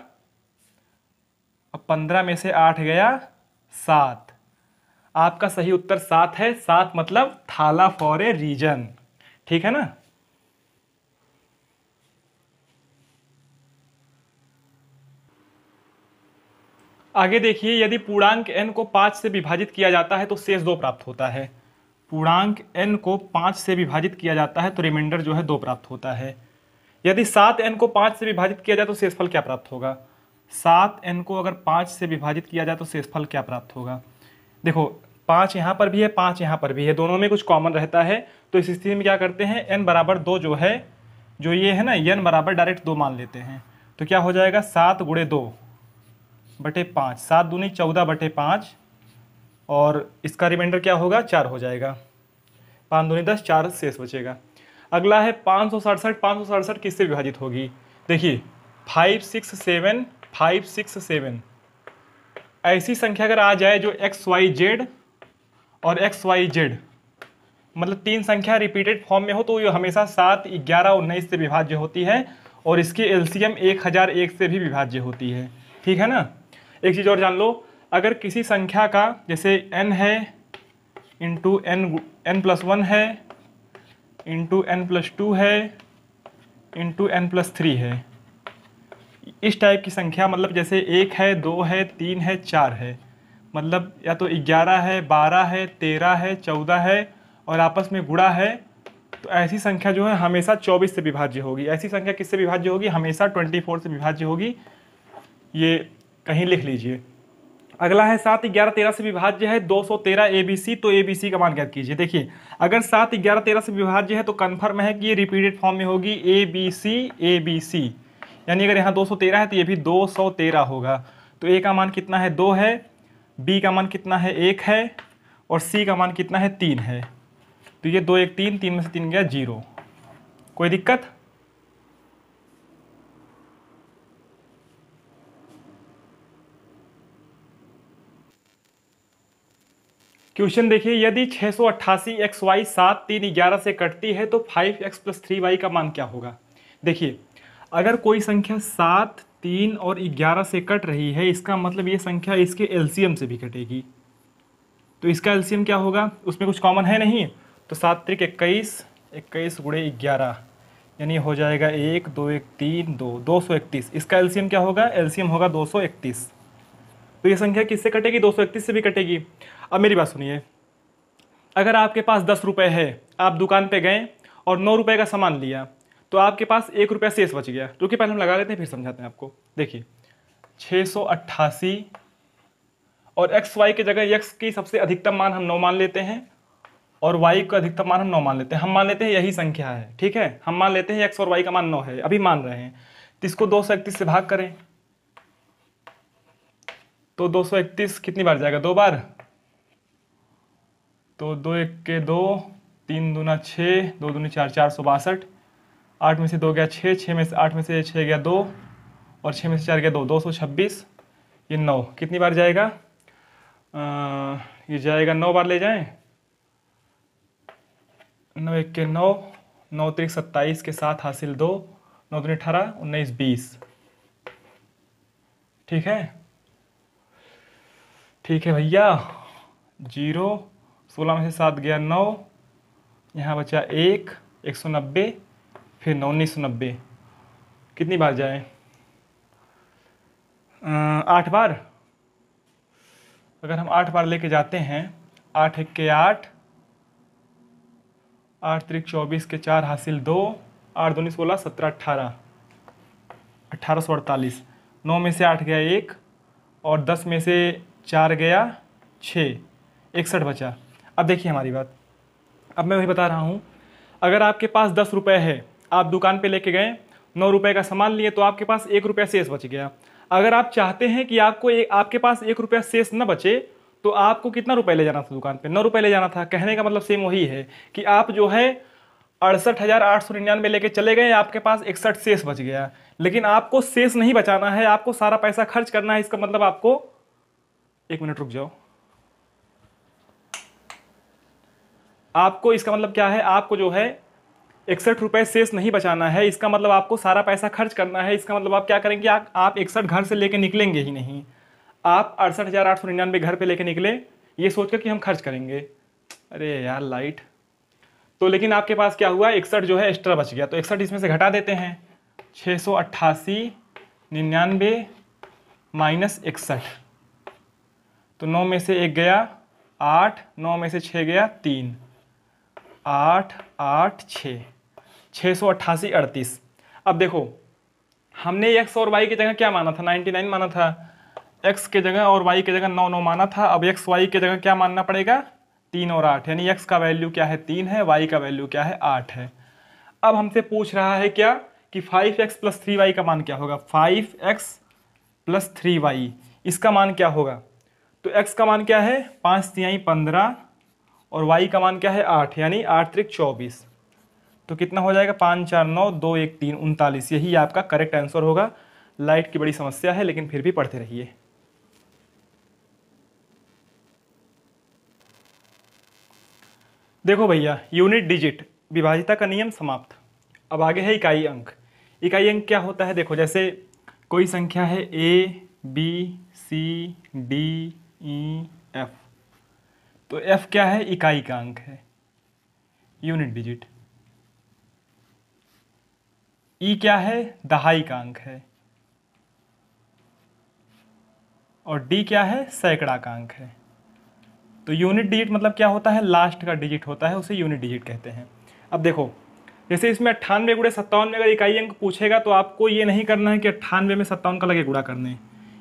अब 15 में से 8 गया 7, आपका सही उत्तर 7 है, 7 मतलब थाला फॉर ए रीजन, ठीक है ना। आगे देखिए, यदि पूर्णांक n को 5 से विभाजित किया जाता है तो शेष 2 प्राप्त होता है, पूर्णांक n को 5 से विभाजित किया जाता है तो रिमाइंडर जो है 2 प्राप्त होता है। यदि 7n को 5 से विभाजित किया जाए तो शेषफल क्या प्राप्त होगा, 7n को अगर 5 से विभाजित किया जाए तो शेषफल क्या प्राप्त होगा, देखो 5 यहाँ पर भी है, 5 यहाँ पर भी है, दोनों में कुछ कॉमन रहता है, तो इस स्थिति में क्या करते हैं, n बराबर 2 जो है, जो ये है ना, n बराबर डायरेक्ट 2 मान लेते हैं, तो क्या हो जाएगा 7 गुणे 2 बटे 5, 7 दूनी 14 बटे 5, और इसका रिमाइंडर क्या होगा 4 हो जाएगा, 5 दूनी 10, 4 शेष बचेगा। अगला है 567, 567 किससे विभाजित होगी, देखिए 567, 567 ऐसी संख्या अगर आ जाए जो XYZ और XYZ मतलब 3 संख्या रिपीटेड फॉर्म में हो तो ये हमेशा 7 11 19 से विभाज्य होती है, और इसकी एलसीएम 1001 से भी विभाज्य होती है, ठीक है ना। एक चीज़ और जान लो, अगर किसी संख्या का जैसे n है इंटू n+1 है इंटू n+2 है इंटू n+3 है, इस टाइप की संख्या, मतलब जैसे 1 है 2 है 3 है 4 है, मतलब या तो 11 है 12 है 13 है 14 है और आपस में गुणा है, तो ऐसी संख्या जो है हमेशा 24 से विभाज्य होगी। ऐसी संख्या किससे विभाज्य होगी, हमेशा 24 से विभाज्य होगी, ये कहीं लिख लीजिए। अगला है 7 11 13 से विभाज्य है 213 ABC, तो ABC का मान ज्ञात कीजिए। देखिए अगर 7 11 13 से विभाज्य है तो कन्फर्म है कि ये रिपीटेड फॉर्म में होगी ABC, यानी अगर यहाँ 213 है तो ये भी 213 होगा। तो A का मान कितना है 2 है, B का मान कितना है 1 है, और C का मान कितना है 3 है, तो ये 2 1 3, 3 में से 3 गया 0। कोई दिक्कत, क्वेश्चन देखिए, यदि 688 XY 7 3 11 से कटती है तो 5x + 3y का मान क्या होगा। देखिए अगर कोई संख्या 7 3 और 11 से कट रही है, इसका मतलब ये संख्या इसके एलसीएम से भी कटेगी, तो इसका एलसीएम क्या होगा, उसमें कुछ कॉमन है नहीं, तो 7 3 21, 21 गुणे 11, यानी हो जाएगा 1 2 1 3 2, 231। इसका एलसीएम क्या होगा, एलसीएम होगा 231, तो ये संख्या किससे कटेगी, 231 से भी कटेगी। अब मेरी बात सुनिए, अगर आपके पास 10 रुपये है, आप दुकान पे गए और 9 रुपये का सामान लिया, तो आपके पास 1 रुपया शेष बच गया, जो कि पहले हम लगा लेते हैं फिर समझाते हैं आपको। देखिए 688 और XY की जगह x की सबसे अधिकतम मान हम 9 मान लेते हैं और y का अधिकतम मान हम 9 मान लेते हैं। हम मान लेते हैं यही संख्या है, ठीक है, हम मान लेते हैं x और y का मान 9 है, अभी मान रहे हैं, तो इसको 231 से भाग करें तो 231 कितनी बार जाएगा, 2 बार, तो 2 1 के 2, 3 दूना 6, 2 दूनी 4, 462, 8 में से 2 गया 6, 6 में से 8 में से 6 गया 2, और 6 में से 4 गया 2, 226, ये 9 कितनी बार जाएगा, ये जाएगा 9 बार ले जाएं, 9 1 के 9, 9 3 27 के साथ हासिल 2, 9 दूनी 18, 19 20, ठीक है, ठीक है भैया। 0, 16 में से 7 गया 9, यहाँ बचा 1, 190, फिर 9 1990, कितनी बार जाए, 8 बार। अगर हम 8 बार लेके जाते हैं, 8 1 के 8, 8 त्रिक 24 के 4 हासिल 2, 8 दूनी 16, 17 18, 1848। 9 में से 8 गया 1 और 10 में से 4 गया 6, 61 बचा। अब देखिए हमारी बात, अब मैं वही बता रहा हूँ, अगर आपके पास 10 रुपये है, आप दुकान पे लेके गए, 9 रुपये का सामान लिए, तो आपके पास 1 रुपया शेष बच गया। अगर आप चाहते हैं कि आपके पास 1 रुपया शेष न बचे, तो आपको कितना रुपए ले जाना था दुकान पे? 9 रुपये ले जाना था। कहने का मतलब सेम वही है कि आप जो है 68,899 लेके चले गए, आपके पास 61 शेष बच गया, लेकिन आपको शेष नहीं बचाना है, आपको सारा पैसा खर्च करना है। इसका मतलब आपको, 1 मिनट रुक जाओ, आपको इसका मतलब क्या है, आपको जो है 61 रुपये शेष नहीं बचाना है। इसका मतलब आपको सारा पैसा खर्च करना है। इसका मतलब आप क्या करेंगे, आप 61 घर से लेके निकलेंगे ही नहीं, आप 68,899 घर पे लेके निकले ये सोचकर कि हम खर्च करेंगे। अरे यार लाइट, तो लेकिन आपके पास क्या हुआ, 61 जो है एक्स्ट्रा बच गया, तो 61 इसमें से घटा देते हैं। 688 99 माइनस 61, तो 9 में से 1 गया 8, 9 में से 6 गया 3, 8 8 6, 688 38। अब देखो, हमने x और y की जगह क्या माना था, 99 माना था, x के जगह और y की जगह 9 9 माना था। अब x y की जगह क्या मानना पड़ेगा, 3 और 8, यानी x का वैल्यू क्या है 3 है, y का वैल्यू क्या है 8 है। अब हमसे पूछ रहा है क्या कि 5x प्लस 3y का मान क्या होगा, 5x प्लस 3y, इसका मान क्या होगा? तो x का मान क्या है 5 तिहाई 15 और y का मान क्या है 8, यानी 8 त्रिक 24, तो कितना हो जाएगा 5 4 9 2 1 3 39। यही आपका करेक्ट आंसर होगा। लाइट की बड़ी समस्या है, लेकिन फिर भी पढ़ते रहिए। देखो भैया, यूनिट डिजिट विभाजिता का नियम समाप्त। अब आगे है इकाई अंक। इकाई अंक क्या होता है, देखो जैसे कोई संख्या है a b c d e f, तो f क्या है, इकाई का अंक है, यूनिट डिजिट। e क्या है, दहाई का अंक है, और d क्या है, सैकड़ा का अंक है। तो यूनिट डिजिट मतलब क्या होता है, लास्ट का डिजिट होता है, उसे यूनिट डिजिट कहते हैं। अब देखो, जैसे इसमें 98 गुणे 57 में अगर इकाई अंक पूछेगा, तो आपको ये नहीं करना है कि 98 में 57 का लगे गुणा करने।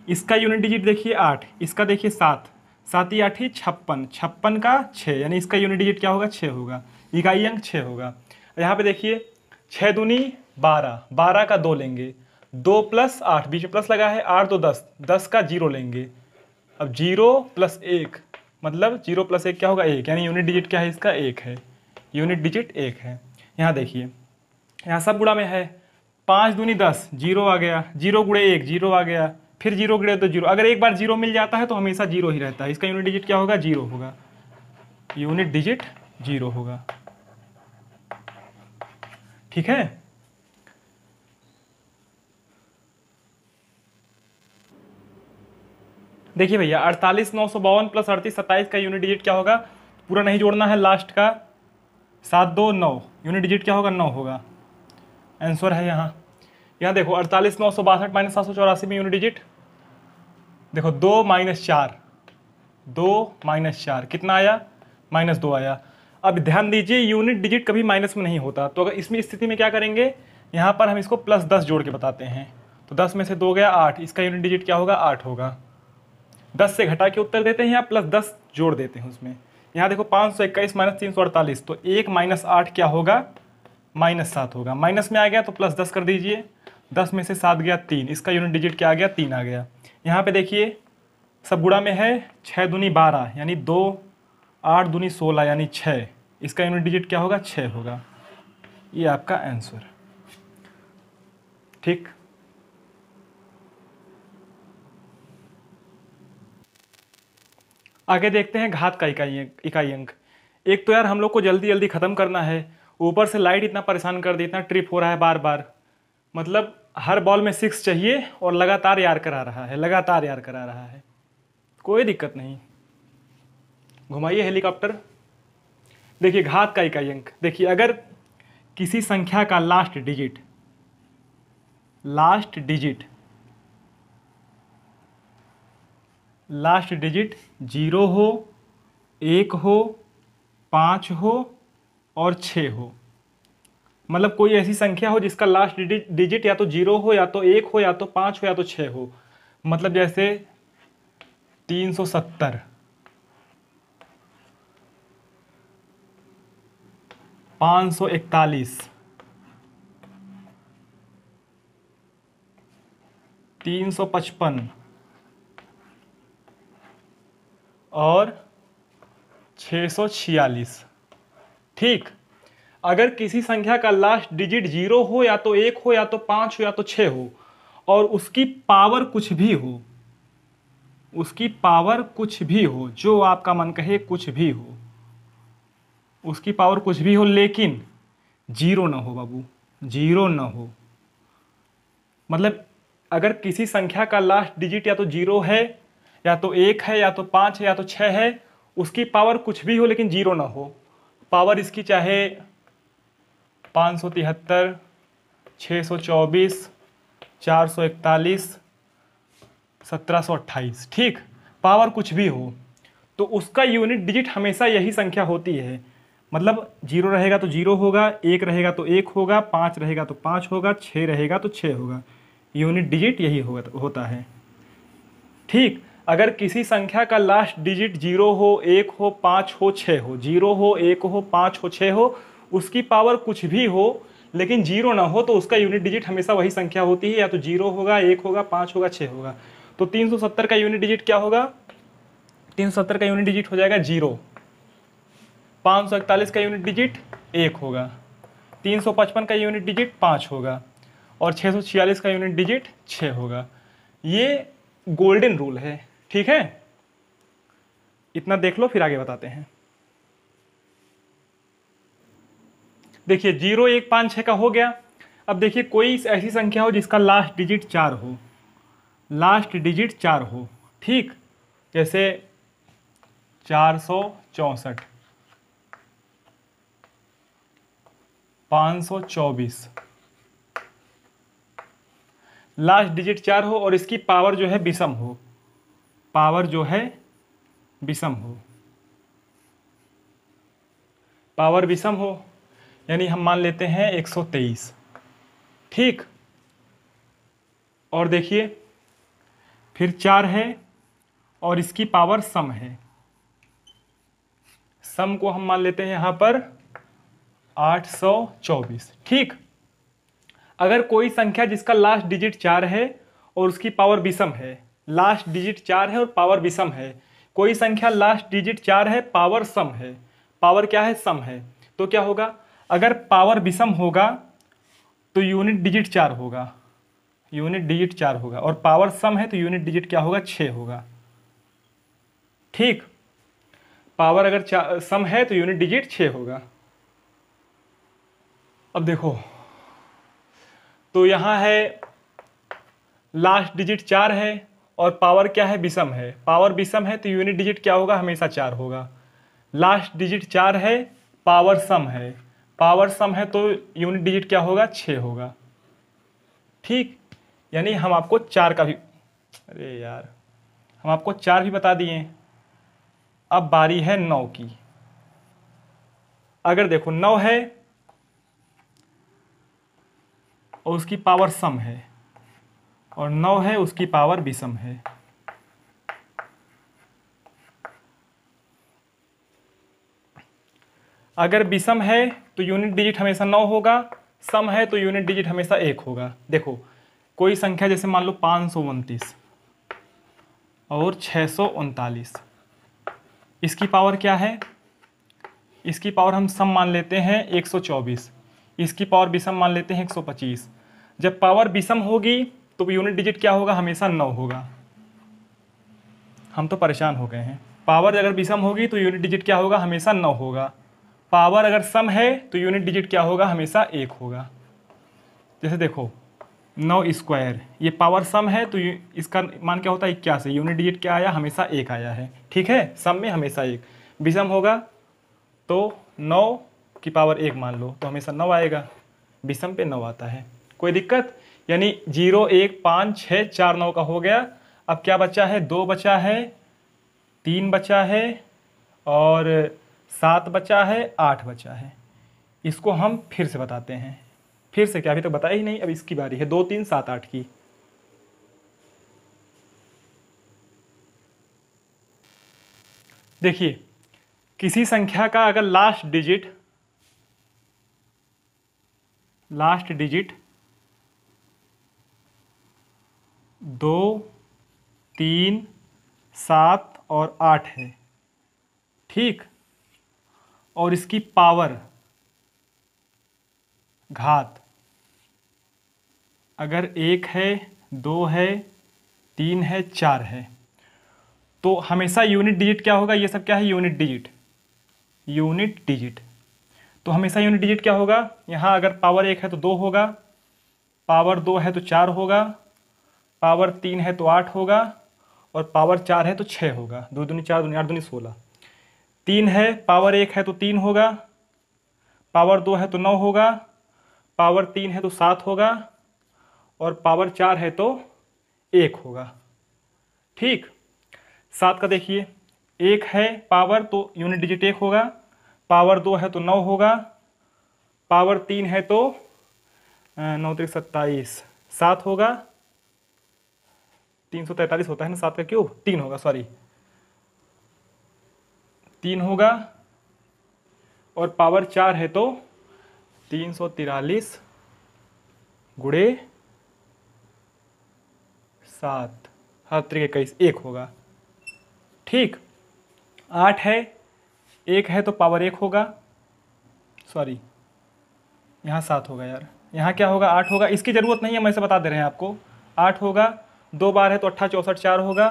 इसका यूनिट डिजिट देखिए 8, इसका देखिए 7, 7 ही 8 ही 56, 56 का 6, यानी इसका यूनिट डिजिट क्या होगा, 6 होगा, इकाई अंक 6 होगा। यहाँ पे देखिए 6 दूनी 12, 12 का 2 लेंगे, 2 प्लस 8, बीच में प्लस लगा है, 8 2 10, 10 का 0 लेंगे। अब 0 प्लस 1 मतलब 0 प्लस 1 क्या होगा, 1, यानी यूनिट डिजिट क्या है इसका, 1 है, यूनिट डिजिट 1 है। यहाँ देखिए, यहाँ सब गुणा में है, 5 दूनी 10, 0 आ गया, 0 गुणे 1 0 आ गया, फिर 0 गुणे 2 0। अगर एक बार 0 मिल जाता है तो हमेशा 0 ही रहता है, इसका यूनिट डिजिट क्या होगा, 0 होगा, यूनिट डिजिट 0 होगा। ठीक है, देखिए भैया 48,952 प्लस 38,27 का यूनिट डिजिट क्या होगा, पूरा नहीं जोड़ना है, लास्ट का 7 2 9, यूनिट डिजिट क्या होगा, 9 होगा। आंसर है यहाँ देखो 48,962 माइनस 784 में यूनिट डिजिट देखो 2 माइनस 4, 2 माइनस 4 कितना आया, -2 आया। अब ध्यान दीजिए, यूनिट डिजिट कभी माइनस में नहीं होता, तो अगर इसमें स्थिति में क्या करेंगे, यहाँ पर हम इसको प्लस 10 जोड़ के बताते हैं, तो 10 में से 2 गया 8, इसका यूनिट डिजिट क्या होगा, 8 होगा। 10 से घटा के उत्तर देते हैं या प्लस 10 जोड़ देते हैं उसमें। यहाँ देखो 521 माइनस 348, तो 1 माइनस 8 क्या होगा, -7 होगा। माइनस में आ गया तो प्लस 10 कर दीजिए, 10 में से 7 गया 3, इसका यूनिट डिजिट क्या आ गया, 3 आ गया। यहाँ पे देखिए सब गुणा में है, 6 दूनी 12 यानी 2, 8 दूनी 16 यानी 6, इसका यूनिट डिजिट क्या होगा, 6 होगा। ये आपका आंसर। ठीक, आगे देखते हैं घात का इकाई अंक। एक तो यार हम लोग को जल्दी जल्दी खत्म करना है, ऊपर से लाइट इतना परेशान कर दी, इतना ट्रिप हो रहा है बार बार, मतलब हर बॉल में 6 चाहिए और लगातार यार करा रहा है, लगातार यार करा रहा है। कोई दिक्कत नहीं, घुमाइए हेलीकॉप्टर। देखिए घात का इकाई अंक, देखिए अगर किसी संख्या का लास्ट डिजिट 0 हो, 1 हो, 5 हो और 6 हो, मतलब कोई ऐसी संख्या हो जिसका लास्ट डिजिट या तो 0 हो, या तो 1 हो, या तो 5 हो, या तो 6 हो। मतलब जैसे 370, 541, 355 और 646। ठीक, अगर किसी संख्या का लास्ट डिजिट 0 हो, या तो 1 हो, या तो 5 हो, या तो 6 हो, और उसकी पावर कुछ भी हो, उसकी पावर कुछ भी हो, जो आपका मन कहे कुछ भी हो, उसकी पावर कुछ भी हो, लेकिन 0 ना हो बाबू, 0 ना हो। मतलब अगर किसी संख्या का लास्ट डिजिट या तो 0 है, या तो 1 है, या तो 5 है, या तो 6 है, उसकी पावर कुछ भी हो लेकिन 0 ना हो। पावर इसकी चाहे 573, 624, 441, 1728, ठीक, पावर कुछ भी हो, तो उसका यूनिट डिजिट हमेशा यही संख्या होती है। मतलब 0 रहेगा तो 0 होगा, 1 रहेगा तो 1 होगा, 5 रहेगा तो 5 होगा, 6 रहेगा तो 6 होगा। यूनिट डिजिट यही होता है। ठीक, अगर किसी संख्या का लास्ट डिजिट 0 हो, 1 हो, 5 हो, 6 हो, 0 हो, 1 हो, 5 हो, 6 हो, उसकी पावर कुछ भी हो लेकिन 0 ना हो, तो उसका यूनिट डिजिट हमेशा वही संख्या होती है, या तो 0 होगा, 1 होगा, 5 होगा, 6 होगा। तो 370 का यूनिट डिजिट क्या होगा? 370 का यूनिट डिजिट हो जाएगा 0। 541 का यूनिट डिजिट 1 होगा, 355 का यूनिट डिजिट 5 होगा, और 646 का यूनिट डिजिट 6 होगा। ये गोल्डन रूल है, ठीक है। इतना देख लो, फिर आगे बताते हैं। देखिए 0, 1, 5, 6 का हो गया। अब देखिए कोई ऐसी संख्या हो जिसका लास्ट डिजिट 4 हो, लास्ट डिजिट 4 हो, ठीक, जैसे 464, 524, लास्ट डिजिट 4 हो और इसकी पावर जो है विषम हो, पावर जो है विषम हो, पावर विषम हो, यानी हम मान लेते हैं 123, ठीक। और देखिए फिर 4 है और इसकी पावर सम है, सम को हम मान लेते हैं यहां पर 824, ठीक। अगर कोई संख्या जिसका लास्ट डिजिट 4 है और उसकी पावर विषम है, लास्ट डिजिट 4 है और पावर विषम है, कोई संख्या लास्ट डिजिट 4 है, पावर सम है, पावर क्या है? सम है, तो क्या होगा? अगर पावर विषम होगा तो यूनिट डिजिट 4 होगा, यूनिट डिजिट 4 होगा, और पावर सम है तो यूनिट डिजिट क्या होगा? 6 होगा, ठीक। पावर अगर सम है तो यूनिट डिजिट 6 होगा। अब देखो, तो यहां है लास्ट डिजिट 4 है और पावर क्या है? विषम है, पावर विषम है तो यूनिट डिजिट क्या होगा? हमेशा 4 होगा। लास्ट डिजिट 4 है, पावर सम है, पावर सम है तो यूनिट डिजिट क्या होगा? 6 होगा, ठीक। यानी हम आपको 4 का भी, अरे यार, हम आपको 4 भी बता दिए। अब बारी है 9 की। अगर देखो 9 है और उसकी पावर सम है, और 9 है उसकी पावर विषम है, अगर विषम है तो यूनिट डिजिट हमेशा 9 होगा, सम है तो यूनिट डिजिट हमेशा 1 होगा। देखो कोई संख्या जैसे मान लो 529 और 639, इसकी पावर क्या है? इसकी पावर हम सम मान लेते हैं 124, इसकी पावर विषम मान लेते हैं 125। जब पावर विषम होगी तो यूनिट डिजिट क्या होगा? हमेशा 9 होगा। हम तो परेशान हो गए हैं। पावर अगर विषम होगी तो यूनिट डिजिट क्या होगा? हमेशा 9 होगा। पावर अगर सम है तो यूनिट डिजिट क्या होगा? हमेशा 1 होगा। जैसे देखो 9 स्क्वायर, ये पावर सम है तो इसका मान क्या होता है? 81। यूनिट डिजिट क्या आया? हमेशा 1 आया है, ठीक है। सम में हमेशा 1, विषम होगा तो 9 की पावर 1 मान लो तो हमेशा 9 आएगा, विषम पे 9 आता है। कोई दिक्कत? यानी 0, 1, 5, 6, 4, 9 का हो गया। अब क्या बचा है? 2 बचा है, 3 बचा है, और 7 बचा है, 8 बचा है। इसको हम फिर से बताते हैं। फिर से क्या, अभी तक बताया ही नहीं, अब इसकी बारी है 2 3 7 8 की। देखिए, किसी संख्या का अगर लास्ट डिजिट 2 3 7 और 8 है, ठीक, और इसकी पावर घात अगर 1 है, 2 है, 3 है, 4 है, तो हमेशा यूनिट डिजिट क्या होगा, ये सब क्या है, यूनिट डिजिट। तो हमेशा यूनिट डिजिट क्या होगा, यहाँ अगर पावर 1 है तो 2 होगा, पावर 2 है तो 4 होगा, पावर 3 है तो 8 होगा, और पावर 4 है तो 6 होगा। 2 दूनी 4 दूनी 8 दूनी 16। 3 है, पावर 1 है तो 3 होगा, पावर 2 है तो 9 होगा, पावर 3 है तो 7 होगा, और पावर 4 है तो 1 होगा, ठीक। 7 का देखिए, 1 है पावर तो यूनिट डिजिट 1 होगा, पावर 2 है तो 9 होगा, पावर 3 है तो 9 3 27 7 होगा, 343 होता है ना, 7 का क्यूब 3 होगा, सॉरी 3 होगा, और पावर 4 है तो 343 गुणे 7 हर तरीके 21 1 होगा, ठीक। 8 है, 1 है तो पावर 1 होगा, सॉरी यहाँ 7 होगा यार, यहाँ क्या होगा 8 होगा, इसकी ज़रूरत नहीं है, मैं से बता दे रहे हैं आपको। 8 होगा, 2 बार है तो 8 64 4 होगा,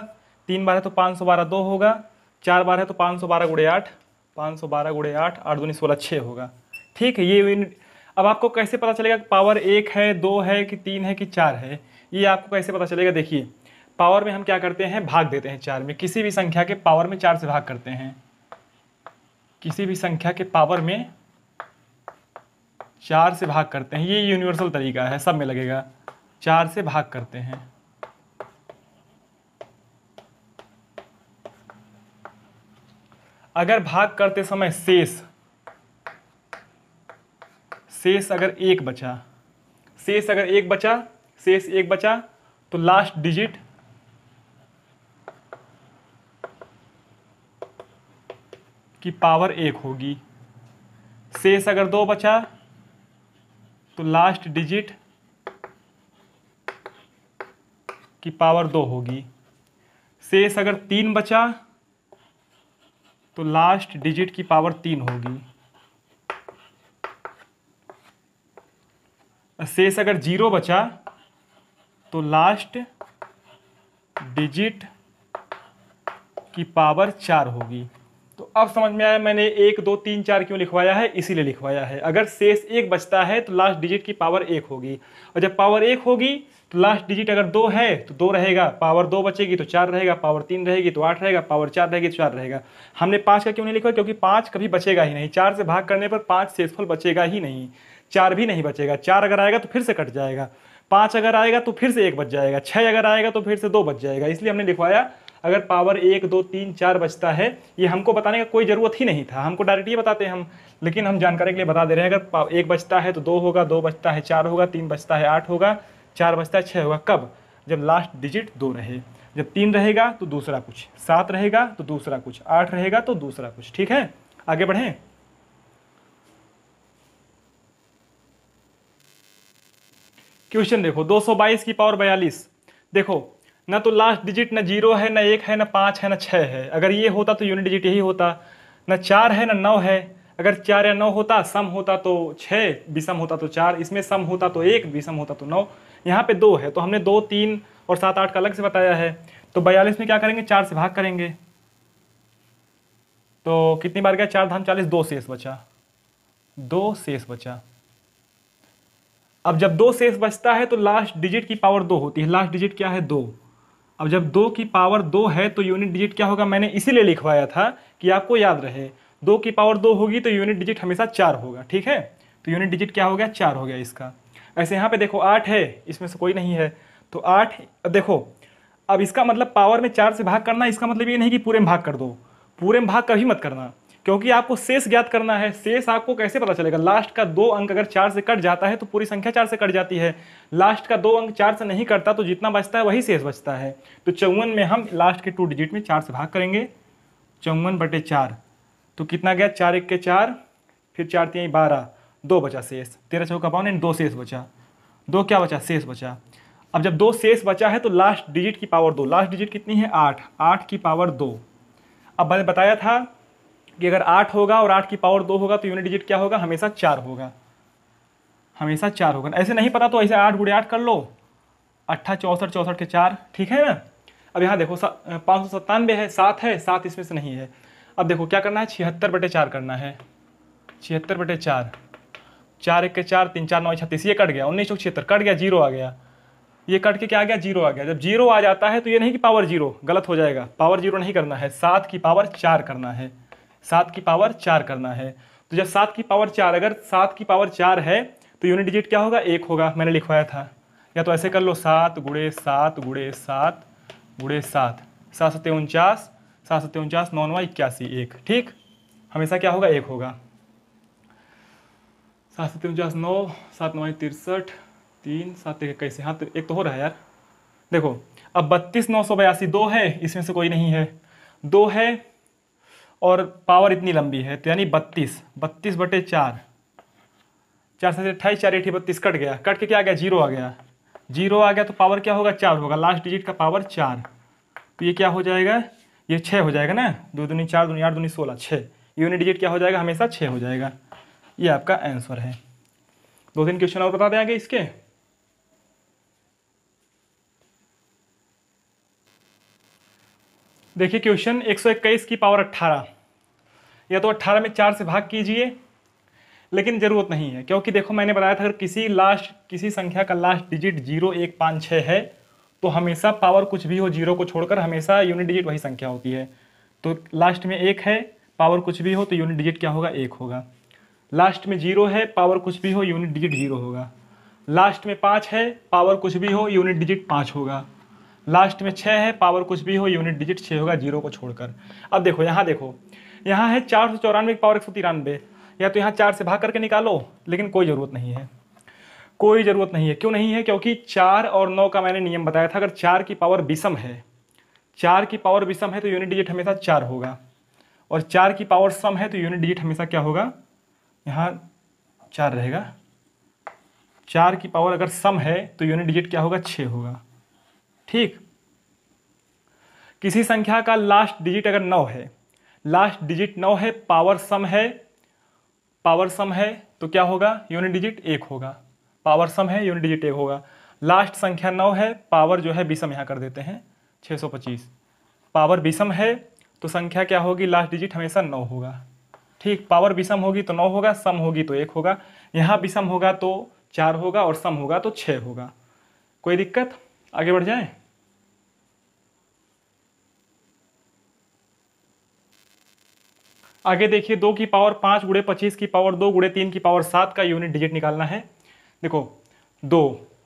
3 बार है तो 512 2 होगा, 4 बार है तो 512 गुणे 8 512 गुणे 8 8 दूनी 16 6 होगा, ठीक है। ये यूनिट, अब आपको कैसे पता चलेगा कि पावर 1 है, 2 है कि 3 है कि 4 है, ये आपको कैसे पता चलेगा। देखिए, पावर में हम क्या करते हैं, भाग देते हैं 4 में, किसी भी संख्या के पावर में 4 से भाग करते हैं, किसी भी संख्या के पावर में 4 से भाग करते हैं, ये यूनिवर्सल तरीका है, सब में लगेगा, 4 से भाग करते हैं। अगर भाग करते समय शेष अगर 1 बचा, शेष 1 बचा, तो लास्ट डिजिट की पावर 1 होगी। शेष अगर 2 बचा तो लास्ट डिजिट की पावर 2 होगी। शेष अगर 3 बचा तो लास्ट डिजिट की पावर 3 होगी। शेष अगर 0 बचा तो लास्ट डिजिट की पावर 4 होगी। तो अब समझ में आया मैंने 1 2 3 4 क्यों लिखवाया है, इसीलिए लिखवाया है। अगर शेष 1 बचता है तो लास्ट डिजिट की पावर 1 होगी, और जब पावर 1 होगी तो लास्ट डिजिट अगर 2 है तो 2 रहेगा, पावर 2 बचेगी तो 4 रहेगा, पावर 3 रहेगी तो 8 रहेगा, पावर 4 रहेगी तो 4 रहेगा। हमने 5 का क्यों नहीं लिखा, क्योंकि 5 कभी बचेगा ही नहीं, 4 से भाग करने पर 5 शेषफल बचेगा ही नहीं, 4 भी नहीं बचेगा। 4 अगर आएगा तो फिर से कट जाएगा, 5 अगर आएगा तो फिर से 1 बच जाएगा, 6 अगर आएगा तो फिर से 2 बच जाएगा। इसलिए हमने लिखवाया अगर पावर 1 2 3 4 बचता है, ये हमको बताने का कोई ज़रूरत ही नहीं था, हमको डायरेक्ट ये बताते हम, लेकिन हम जानकारी के लिए बता दे रहे हैं। अगर 1 बचता है तो 2 होगा, 2 बचता है 4 होगा, 3 बचता है 8 होगा, 4 बचता है 6 होगा। कब, जब लास्ट डिजिट 2 रहे। जब 3 रहेगा तो दूसरा कुछ, 7 रहेगा तो दूसरा कुछ, 8 रहेगा तो दूसरा कुछ, ठीक है। आगे बढ़ें। क्वेश्चन देखो, 222 की पावर 42। देखो, ना तो लास्ट डिजिट ना 0 है, ना 1 है, ना 5 है, ना 6 है। अगर ये होता तो यूनिट डिजिट यही होता। ना 4 है ना 9 है, अगर 4 या 9 होता, सम होता तो 6, विषम होता तो 4, इसमें सम होता तो 1, विषम होता तो 9। यहाँ पे 2 है तो हमने 2 3 और 7 8 का अलग से बताया है। तो 42 में क्या करेंगे, 4 से भाग करेंगे। तो कितनी बार गया, 4 धाम 40, 2 शेष बचा, 2 शेष बचा। अब जब 2 शेष बचता है तो लास्ट डिजिट की पावर 2 होती है। लास्ट डिजिट क्या है, 2। अब जब 2 की पावर 2 है तो यूनिट डिजिट क्या होगा, मैंने इसीलिए लिखवाया था कि आपको याद रहे। 2 की पावर 2 होगी तो यूनिट डिजिट हमेशा 4 होगा, ठीक है। तो यूनिट डिजिट क्या हो गया, 4 हो गया इसका। ऐसे यहाँ पे देखो 8 है, इसमें से कोई नहीं है तो 8। देखो अब इसका मतलब पावर में 4 से भाग करना, इसका मतलब ये नहीं कि पूरे में भाग कर दो, पूरे में भाग कभी मत करना, क्योंकि आपको शेष ज्ञात करना है। शेष आपको कैसे पता चलेगा? लास्ट का 2 अंक अगर 4 से कट जाता है तो पूरी संख्या 4 से कट जाती है। लास्ट का 2 अंक 4 से नहीं कटता तो जितना बचता है वही शेष बचता है। तो 54 में हम लास्ट के 2 डिजिट में 4 से भाग करेंगे, 54/4 तो कितना गया? 4 1 के 4, फिर 4 3 12, 2 बचा शेष, 13 चौका 52, 2 शेष बचा, 2 क्या बचा? शेष बचा। अब जब 2 शेष बचा है तो लास्ट डिजिट की पावर 2, लास्ट डिजिट कितनी है? 8, 8 की पावर 2। अब मैंने बताया था कि अगर 8 होगा और 8 की पावर 2 होगा तो यूनिट डिजिट क्या होगा? हमेशा 4 होगा, हमेशा 4 होगा। ऐसे नहीं पता तो ऐसे 8 × 8 कर लो, 8 64, 64 के 4, ठीक है ना। अब यहाँ देखो 597 है, 7 है, 7 इसमें से नहीं है। अब देखो क्या करना है? 76/4 करना है, 76/4, 4 1 के 4, 3 4 9 36, ये कट गया, 19 चौक 76 कट गया, 0 आ गया। ये कट के क्या आ गया? 0 आ गया। जब 0 आ जाता है तो ये नहीं कि पावर 0, गलत हो जाएगा, पावर 0 नहीं करना है, 7 की पावर 4 करना है, 7 की पावर 4 करना है। तो जब 7 की पावर 4, अगर 7 की पावर 4 है तो यूनिट डिजिट क्या होगा? 1 होगा, मैंने लिखवाया था। या तो ऐसे कर लो, 7 × 7 × 7 × 7, 7 7 49, 7 7 49, 9 9 81, 1, ठीक। हमेशा क्या होगा? 1 होगा। 7 7 49, 9, 7 9 63, 3 7 1 21, हाँ तो 1 तो हो रहा है यार। देखो अब 32 982, 2 है, इसमें से कोई नहीं है, 2 है और पावर इतनी लंबी है तो यानी 32, 32/4, 4 7 28, 4 8 32, कट गया, कट के क्या आ गया? 0 आ गया, 0 आ गया तो पावर क्या होगा? 4 होगा, लास्ट डिजिट का पावर 4। तो ये क्या हो जाएगा? ये 6 हो जाएगा ना, 2 दूनी 4 दूनी 8 दूनी 16, 6। यूनिट डिजिट क्या हो जाएगा? हमेशा 6 हो जाएगा। ये आपका आंसर है। 2-3 क्वेश्चन और बता दें आगे इसके। देखिए क्वेश्चन 121 की पावर 18, या तो 18 में 4 से भाग कीजिए, लेकिन जरूरत नहीं है क्योंकि देखो मैंने बताया था अगर किसी संख्या का लास्ट डिजिट 0 1 5 6 है तो हमेशा पावर कुछ भी हो, 0 को छोड़कर हमेशा यूनिट डिजिट वही संख्या होती है। तो लास्ट में 1 है, पावर कुछ भी हो तो यूनिट डिजिट क्या होगा? 1 होगा। लास्ट में 0 है, पावर कुछ भी हो, यूनिट डिजिट 0 होगा। लास्ट में 5 है, पावर कुछ भी हो, यूनिट डिजिट 5 होगा। लास्ट में 6 है, पावर कुछ भी हो, यूनिट डिजिट 6 होगा, 0 को छोड़कर। अब देखो, यहाँ है 494 की पावर 193, या तो यहाँ 4 से भाग करके निकालो, लेकिन कोई ज़रूरत नहीं है, कोई ज़रूरत नहीं है। क्यों नहीं है? क्योंकि 4 और 9 का मैंने नियम बताया था, अगर 4 की पावर विषम है, 4 की पावर विषम है तो यूनिट डिजिट हमेशा 4 होगा, और 4 की पावर सम है तो यूनिट डिजिट हमेशा क्या होगा? यहाँ 4 रहेगा। 4 की पावर अगर सम है तो यूनिट डिजिट क्या होगा? 6 होगा, ठीक। किसी संख्या का लास्ट डिजिट अगर 9 है, लास्ट डिजिट 9 है, पावर सम है तो क्या होगा? यूनिट डिजिट 1 होगा। पावर सम है, यूनिट डिजिट 1 होगा। लास्ट संख्या 9 है, पावर जो है विषम, यहाँ कर देते हैं 625, पावर विषम है तो संख्या क्या होगी? लास्ट डिजिट हमेशा 9 होगा, ठीक। पावर विषम होगी तो 9 होगा, सम होगी तो 1 होगा। यहाँ विषम होगा तो 4 होगा और सम होगा तो 6 होगा। कोई दिक्कत? आगे बढ़ जाए। आगे देखिए, 2 की पावर 5 × 25 की पावर 2 × 3 की पावर 7 का यूनिट डिजिट निकालना है। देखो 2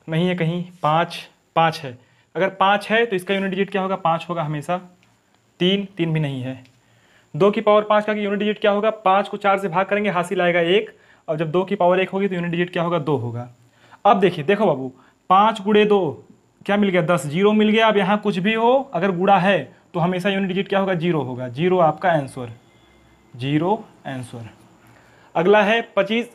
नहीं है कहीं, 5 है, अगर 5 है तो इसका यूनिट डिजिट क्या होगा? 5 होगा हमेशा। 3 भी नहीं है। 2 की पावर 5 का यूनिट डिजिट क्या होगा? 5 को 4 से भाग करेंगे, हासिल आएगा 1, और जब 2 की पावर 1 होगी तो यूनिट डिजिट क्या होगा? 2 होगा। अब देखिए, देखो बाबू, 5 × 2 क्या मिल गया? 10, 0 मिल गया। अब यहाँ कुछ भी हो, अगर गुणा है तो हमेशा यूनिट डिजिट क्या होगा? 0 होगा। 0 आपका आंसर, 0 आंसर। अगला है 25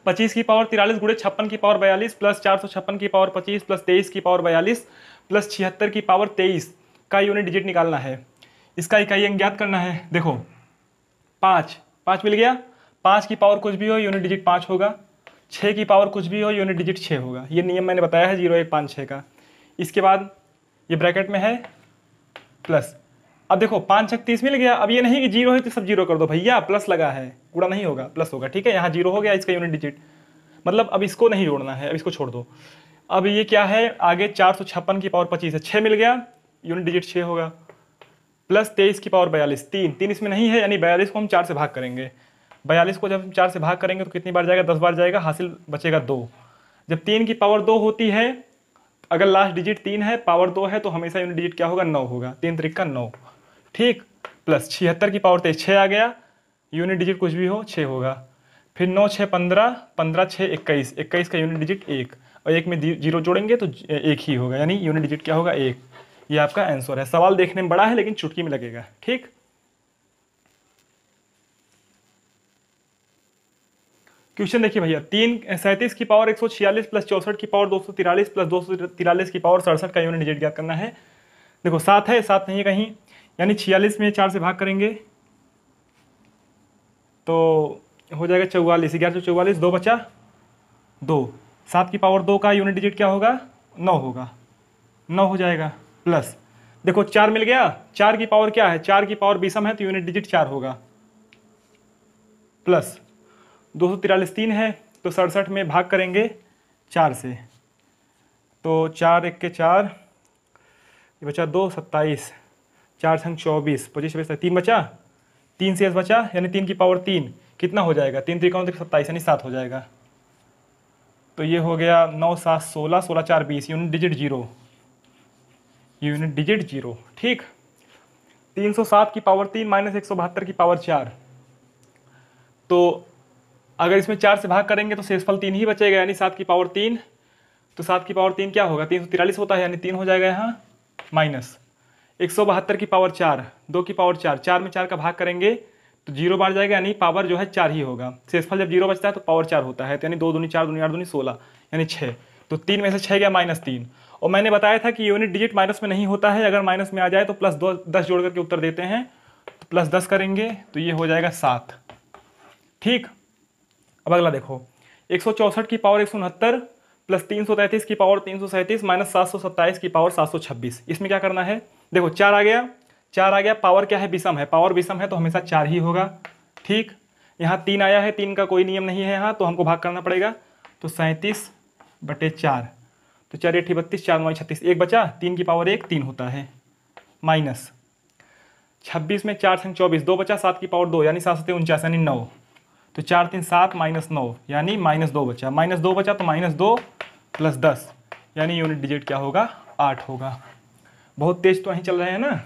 25 की पावर 43 × 56 की पावर 42 प्लस 456 की पावर 25 प्लस 23 की पावर 42 प्लस 76 की पावर 23 का यूनिट डिजिट निकालना है। इसका इकाई अंक ज्ञात करना है। देखो 5 मिल गया, 5 की पावर कुछ भी हो, यूनिट डिजिट 5 होगा। 6 की पावर कुछ भी हो, यूनिट डिजिट 6 होगा। ये नियम मैंने बताया है 0 1 5 6 का। इसके बाद ये ब्रैकेट में है प्लस। अब देखो 5 6 30 मिल गया। अब ये नहीं कि 0 है तो सब 0 कर दो भैया, प्लस लगा है, गुणा नहीं होगा, प्लस होगा, ठीक है। यहाँ 0 हो गया इसका यूनिट डिजिट, मतलब अब इसको नहीं जोड़ना है, अब इसको छोड़ दो। अब ये क्या है आगे? 456 की पावर 25 है, 6 मिल गया, यूनिट डिजिट 6 होगा, प्लस 23 की पावर 42, 3 इसमें नहीं है, यानी 42 को हम 4 से भाग करेंगे। 42 को जब हम 4 से भाग करेंगे तो कितनी बार जाएगा? 10 बार जाएगा, हासिल बचेगा 2। जब 3 की पावर 2 होती है, अगर लास्ट डिजिट 3 है, पावर 2 है, तो हमेशा यूनिट डिजिट क्या होगा? 9 होगा। 3 3 का 9, ठीक, प्लस 76 की पावर 23 6 आ गया, यूनिट डिजिट कुछ भी हो 6 होगा। फिर 9 6 15, 15 6 21, 21 का यूनिट डिजिट 1, और 1 में जीरो जोड़ेंगे तो 1 ही होगा, यानी यूनिट डिजिट क्या होगा 1। ये आपका आंसर है। सवाल देखने में बड़ा है लेकिन चुटकी में लगेगा। ठीक, क्वेश्चन देखिए भैया, 37 की पावर 146 प्लस 64 की पावर 243 प्लस 243 की पावर 67 का यूनिट डिजिट ज्ञात करना है। देखो 7 है, 7 नहीं है कहीं, यानी 46 में 4 से भाग करेंगे तो हो जाएगा 44, 1144, 2 बचा 2, 7 की पावर 2 का यूनिट डिजिट क्या होगा 9 होगा, 9 हो जाएगा। प्लस देखो 4 मिल गया, 4 की पावर क्या है, 4 की पावर विषम है तो यूनिट डिजिट 4 होगा। प्लस 243 3 है तो 67 में भाग करेंगे 4 से, तो 4 1 के 4, ये बचा 2 27, 4 संग 24, 25 26 3 बचा, 3 शेष बचा, यानी 3 की पावर 3 कितना हो जाएगा, 3 3 27 यानी 7 हो जाएगा। तो ये हो गया 9 7 16, 16 4 20, यूनिट डिजिट 0, यूनिट डिजिट 0। ठीक, 307 की पावर 3 माइनस 172 की पावर 4, तो अगर इसमें 4 से भाग करेंगे तो शेषफल 3 ही बचेगा, यानी 7 की पावर 3, तो 7 की पावर 3 क्या होगा 343 होता है, यानी 3 हो जाएगा यहाँ, माइनस 172 की पावर 4, 2 की पावर 4, 4 में 4 का भाग करेंगे तो 0 बार जाएगा, यानी पावर जो है 4 ही होगा। शेषफल जब 0 बचता है तो पावर 4 होता है, तो यानी 2 दूनी 4 दूनी 8 दूनी 16, यानी 6, तो 3 में से 6 गया -3। और मैंने बताया था कि यूनिट डिजिट माइनस में नहीं होता है, अगर माइनस में आ जाए तो प्लस 10 जोड़ करके उत्तर देते हैं, तो प्लस 10 करेंगे तो ये हो जाएगा 7। ठीक, अब अगला देखो, 164 की पावर 169 प्लस 333 की पावर 337 माइनस 727 की पावर 726, इसमें क्या करना है, देखो 4 आ गया, 4 आ गया, पावर क्या है विषम है, पावर विषम है तो हमेशा 4 ही होगा। ठीक, यहाँ 3 आया है, 3 का कोई नियम नहीं है यहाँ, तो हमको भाग करना पड़ेगा, तो 37/4, तो 4 8 32, 4 9 36, 1 बचा, 3 की पावर 1 3 होता है, माइनस 26 में 4 संग 24, 2 बचा, 7 की पावर 2 यानी 7 7 49 यानी 9, तो 4 3 7 -9 यानी -2 बचा, -2 बचा तो -2 प्लस 10 यानी यूनिट डिजिट क्या होगा 8 होगा। बहुत तेज तो वहीं चल रहे हैं ना।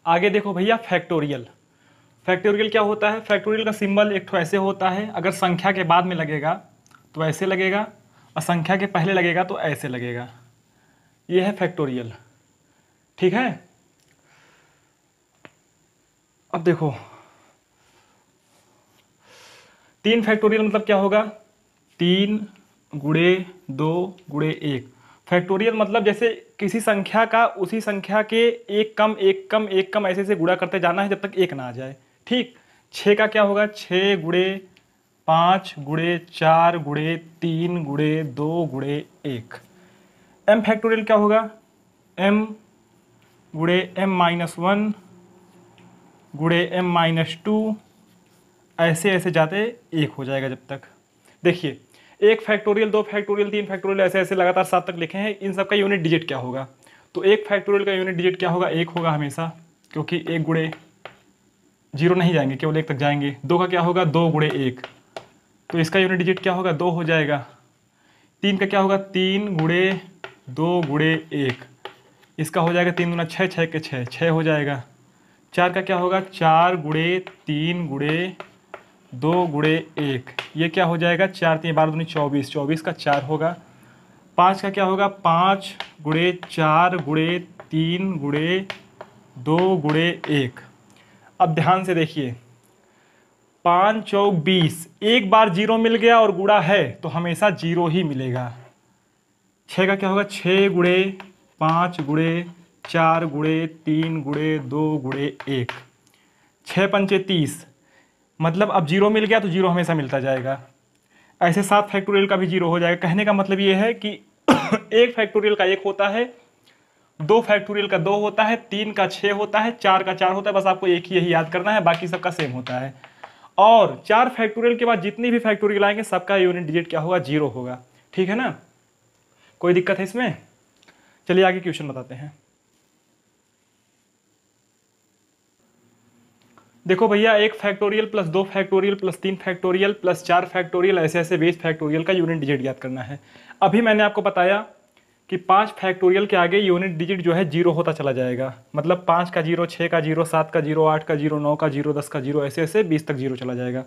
आगे देखो भैया, फैक्टोरियल। फैक्टोरियल क्या होता है, फैक्टोरियल का सिंबल एक ठो ऐसे होता है, अगर संख्या के बाद में लगेगा तो ऐसे लगेगा, और संख्या के पहले लगेगा तो ऐसे लगेगा, ये है फैक्टोरियल। ठीक है, अब देखो 3 फैक्टोरियल मतलब क्या होगा, 3 गुणे 2 गुणे 1। फैक्टोरियल मतलब जैसे किसी संख्या का उसी संख्या के एक कम एक कम एक कम ऐसे से गुणा करते जाना है जब तक 1 ना आ जाए। ठीक, 6 का क्या होगा, 6 गुणे 5 गुणे 4 गुणे 3 गुणे 2 गुणे 1। m फैक्टोरियल क्या होगा, m गुणे m-1 गुणे m-2, ऐसे ऐसे जाते 1 हो जाएगा जब तक। देखिए 1 फैक्टोरियल 2 फैक्टोरियल 3 फैक्टोरियल ऐसे ऐसे लगातार 7 तक लिखे हैं, इन सब का यूनिट डिजिट क्या होगा, तो 1 फैक्टोरियल का यूनिट डिजिट क्या होगा 1 होगा हमेशा, क्योंकि 1 गुणे 0 नहीं जाएंगे, केवल 1 तक जाएंगे। 2 का क्या होगा 2 गुणे 1, तो इसका यूनिट डिजिट क्या होगा 2 हो जाएगा। 3 का क्या होगा 3 गुणे 2 गुणे 1, इसका हो जाएगा 3 दूना 6, 6 के 6, 6 हो जाएगा। 4 का क्या होगा 4 गुणे 3 गुणे 2 गुणे 1, ये क्या हो जाएगा 4 3 12 दूनी 24, 24 का 4 होगा। 5 का क्या होगा 5 गुणे 4 गुणे 3 गुणे 2 गुणे 1। अब ध्यान से देखिए, 5 चौक 20, एक बार 0 मिल गया और गुणा है तो हमेशा 0 ही मिलेगा। 6 का क्या होगा 6 गुणे 5 गुणे 4 गुणे 3 गुणे 2 गुणे 1, 6 पंचे 30, मतलब अब 0 मिल गया तो 0 हमेशा मिलता जाएगा। ऐसे 7 फैक्टोरियल का भी 0 हो जाएगा। कहने का मतलब ये है कि 1 फैक्टोरियल का 1 होता है, 2 फैक्टोरियल का 2 होता है, 3 का 6 होता है, 4 का 4 होता है, बस आपको एक ही यही याद करना है, बाकी सबका सेम होता है। और 4 फैक्टोरियल के बाद जितनी भी फैक्टोरियल आएंगे सबका यूनिट डिजिट क्या होगा 0 होगा। ठीक है ना, कोई दिक्कत है इसमें? चलिए आगे क्वेश्चन बताते हैं। देखो भैया, 1 factorial plus 2 factorial plus 3 factorial plus 4 factorial ऐसे ऐसे 20 फैक्टोरियल का यूनिट डिजिट याद करना है। अभी मैंने आपको बताया कि 5 फैक्टोरियल के आगे यूनिट डिजिट जो है 0 होता चला जाएगा। मतलब 5 का 0, 6 का 0, 7 का 0, 8 का 0, 9 का 0, 10 का 0, ऐसे ऐसे 20 तक 0 चला जाएगा।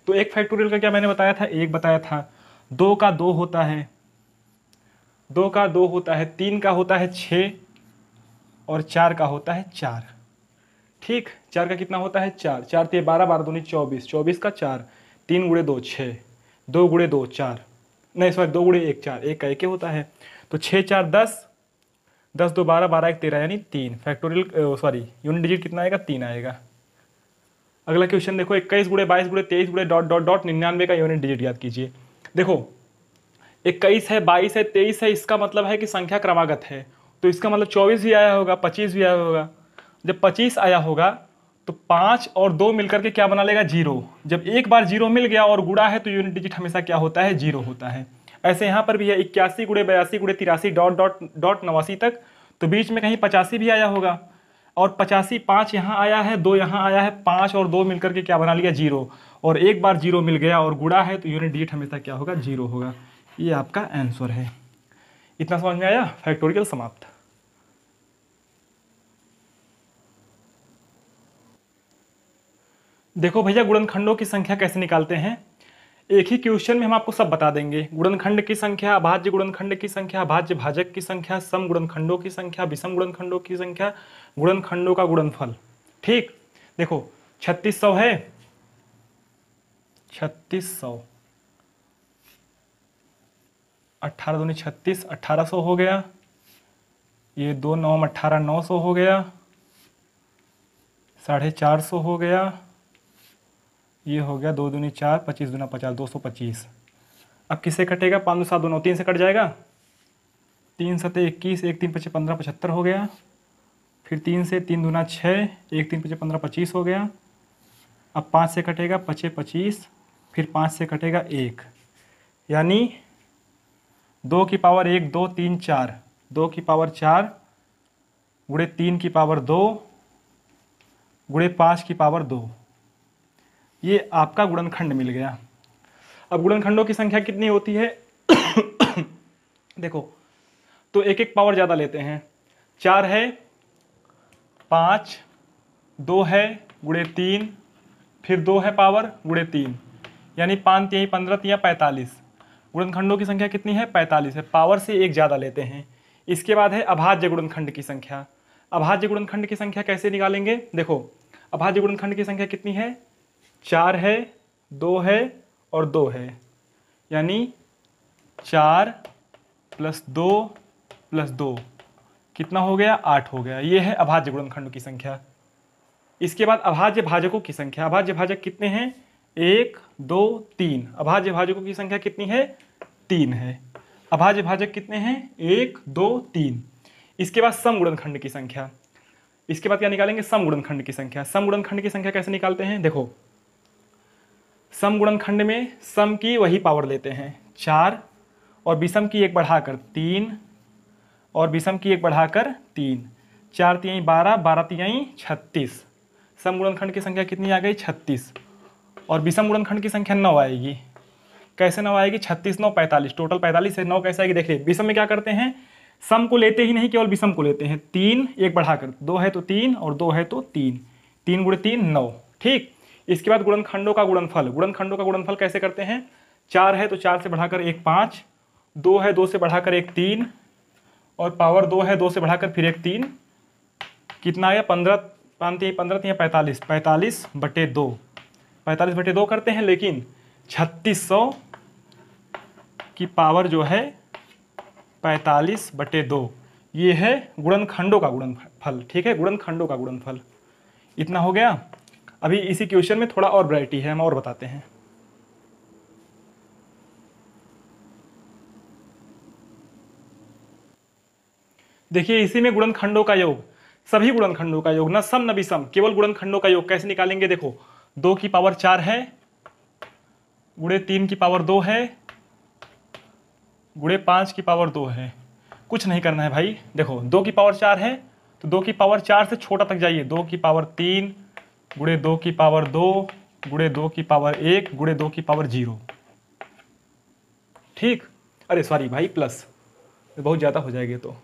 तो एक फैक्टोरियल का क्या मैंने बताया था, 1 बताया था। 2 का 2 होता है, 2 का 2 होता है, 3 का होता है 6 और 4 का होता है 4। ठीक, 4 का कितना होता है 4, 4 ते 12, 12 दूनी 24, 24 का 4, 3 गुणे 2 6, 2 गुणे 2 4, नहीं सॉरी 2 गुणे 1 4, 1 का 1 होता है। तो 6 4 10, 10 2 12, 12 1 13, यानी 3 फैक्टोरियल सॉरी यूनिट डिजिट कितना आएगा, 3 आएगा। अगला क्वेश्चन देखो, 21 गुणे 22 गुणे 23 गुणे डॉट डॉट डॉट 99 का यूनिट डिजिट याद कीजिए। देखो 21 है, 22 है, 23 है, इसका मतलब है कि संख्या क्रमागत है, तो इसका मतलब 24 भी आया होगा, 25 भी आया होगा। जब 25 आया होगा तो 5 और 2 मिलकर के क्या बना लेगा, 0। जब एक बार 0 मिल गया और गुणा है तो यूनिट डिजिट हमेशा क्या होता है, 0 होता है। ऐसे यहाँ पर भी है 81 गुणे 82 गुणे 83 डॉट डॉट डॉट 89 तक, तो बीच में कहीं 85 भी आया होगा और 85, 5 यहाँ आया है, 2 यहाँ आया है, 5 और 2 मिलकर के क्या बना लिया, 0। और एक बार 0 मिल गया और गुणा है तो यूनिट डिजिट हमेशा क्या होगा, 0 होगा। ये आपका आंसर है। इतना समझ में आया, फैक्टोरियल समाप्त। देखो भैया गुणनखंडों की संख्या कैसे निकालते हैं, एक ही क्वेश्चन में हम आपको सब बता देंगे। गुणनखंड की संख्या, अभाज्य गुणनखंड की संख्या, अभाज्य भाजक की संख्या, सम गुणनखंडों की संख्या, विषम गुणनखंडों की संख्या, गुणनखंडों का गुणनफल। ठीक, देखो 3600 है, 3600, 18 दूनी 36, 1800 हो गया। ये 2 9 18, 900 हो गया। 450 हो गया। ये हो गया 2 दूनी 4, 25 दूना 50, 225। अब किससे कटेगा, 5 2 7 2 9, 3 से कट जाएगा। 3 7 21, 1 3 5 15, 75 हो गया। फिर 3 से 3 दूना 6, 1 3 5 15, 25 हो गया। अब 5 से कटेगा 5 25, फिर 5 से कटेगा 1, यानी 2 की पावर 1 2 3 4, 2 की पावर 4 गुणे 3 की पावर 2 गुणे 5 की पावर 2। ये आपका गुणनखंड मिल गया। अब गुणनखंडों की संख्या कितनी होती है देखो, तो एक एक पावर ज़्यादा लेते हैं। 4 है, 5, 2 है गुणे 3, फिर 2 है पावर गुणे 3, यानी 5 3 15 3 45। गुणनखंडों की संख्या कितनी है, 45 है। पावर से एक ज़्यादा लेते हैं। इसके बाद है अभाज्य गुणनखंड की संख्या। अभाज्य गुणनखंड की संख्या कैसे निकालेंगे, देखो अभाज्य गुणनखंड की संख्या कितनी है, 4 है, 2 है और 2 है, यानी 4 + 2 + 2 कितना हो गया, 8 हो गया। ये है अभाज्य गुणनखंड की संख्या। इसके बाद अभाज्य भाजकों की संख्या। अभाज्य भाजक कितने हैं, 1 2 3। अभाज्य भाजकों की संख्या कितनी है, 3 है। अभाज्य भाजक कितने हैं, 1 2 3। इसके बाद सम गुणनखंड की संख्या। इसके बाद क्या निकालेंगे, सम गुणनखंड की संख्या। सम गुणनखंड की संख्या कैसे निकालते हैं, देखो सम गुणनखंड में सम की वही पावर लेते हैं 4 और विषम की 1 बढ़ाकर 3 और विषम की 1 बढ़ाकर 3। 4 3 12, 12 3 36। सम गुणनखंड की संख्या कितनी आ गई, 36। और विषम गुणनखंड की संख्या 9 आएगी। कैसे 9 आएगी, 36 9 45, टोटल 45 है। 9 कैसे आएगी, देखिए विषम में क्या करते हैं, सम को लेते ही नहीं, केवल विषम को लेते हैं। 3 1 बढ़ाकर, 2 है तो 3 और 2 है तो 3, 3 गुणे 3 9। ठीक, इसके बाद गुणनखंडों का गुणनफल। गुणनखंडों का गुणनफल कैसे करते हैं, 4 है तो 4 से बढ़ाकर 1 5, 2 है 2 से बढ़ाकर 1 3 और पावर 2 है 2 से बढ़ाकर फिर 1 3। कितना आया, 15 5 3 15 3 45, 45/2, 45/2 करते हैं। लेकिन 3600 की पावर जो है 45/2, ये है गुणनखंडों का गुणनफल। ठीक है, गुणनखंडों का गुणनफल। इतना हो गया। अभी इसी क्वेश्चन में थोड़ा और वैरायटी है, हम और बताते हैं। देखिए इसी में गुणनखंडों का योग, सभी गुणनखंडों का योग, न सम न विषम, केवल गुणनखंडों का योग कैसे निकालेंगे, देखो 2 की पावर 4 है गुणे 3 की पावर 2 है गुणे 5 की पावर 2 है। कुछ नहीं करना है भाई, देखो 2 की पावर 4 है तो 2 की पावर 4 से छोटा तक जाइए। 2 की पावर 3 गुणे 2 की पावर 2 गुणे 2 की पावर 1 गुणे 2 की पावर 0। ठीक, अरे सॉरी भाई प्लस बहुत ज़्यादा हो जाएगी तो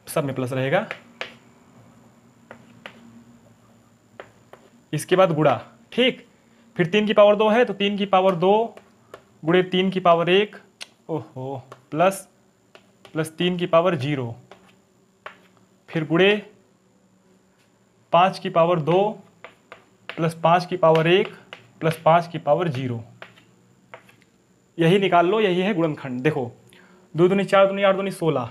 सब में प्लस रहेगा। इसके बाद गुणा, ठीक। फिर 3 की पावर 2 है तो 3 की पावर 2 गुणे 3 की पावर 1, ओहो, प्लस 3 की पावर 0, फिर गुणे 5 की पावर 2 प्लस 5 की पावर 1 प्लस 5 की पावर 0। यही निकाल लो, यही है गुणनखंड। देखो 2 दूनी 4 दूनी 8 दूनी 16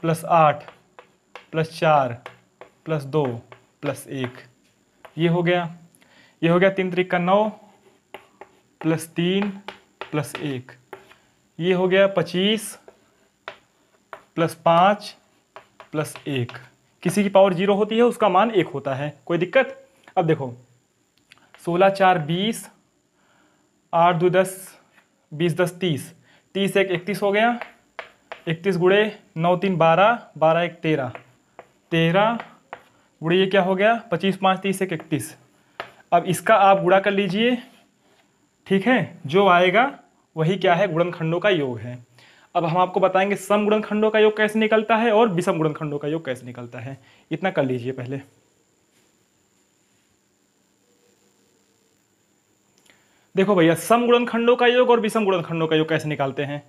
प्लस 8 प्लस 4 प्लस 2 प्लस 1, ये हो गया। ये हो गया 3 त्रिक का 9 प्लस 3 प्लस 1, ये हो गया 25 प्लस 5 प्लस 1। किसी की पावर 0 होती है उसका मान 1 होता है, कोई दिक्कत। अब देखो 16 4 20, 8 2 10, 20 10 30, 30 1 31 हो गया। 31 गुणे 9 3 12, 12 1 13, 13 गुणे ये क्या हो गया 25 5 30 1 31। अब इसका आप गुणा कर लीजिए, ठीक है। जो आएगा वही क्या है, गुणनखंडों का योग है। अब हम आपको बताएंगे सम गुणनखंडों का योग कैसे निकलता है और विषम गुणनखंडों का योग कैसे निकलता है। इतना कर लीजिए पहले। देखो भैया, सम गुणनखंडों का योग और विषम गुणनखंडों का योग कैसे निकालते हैं।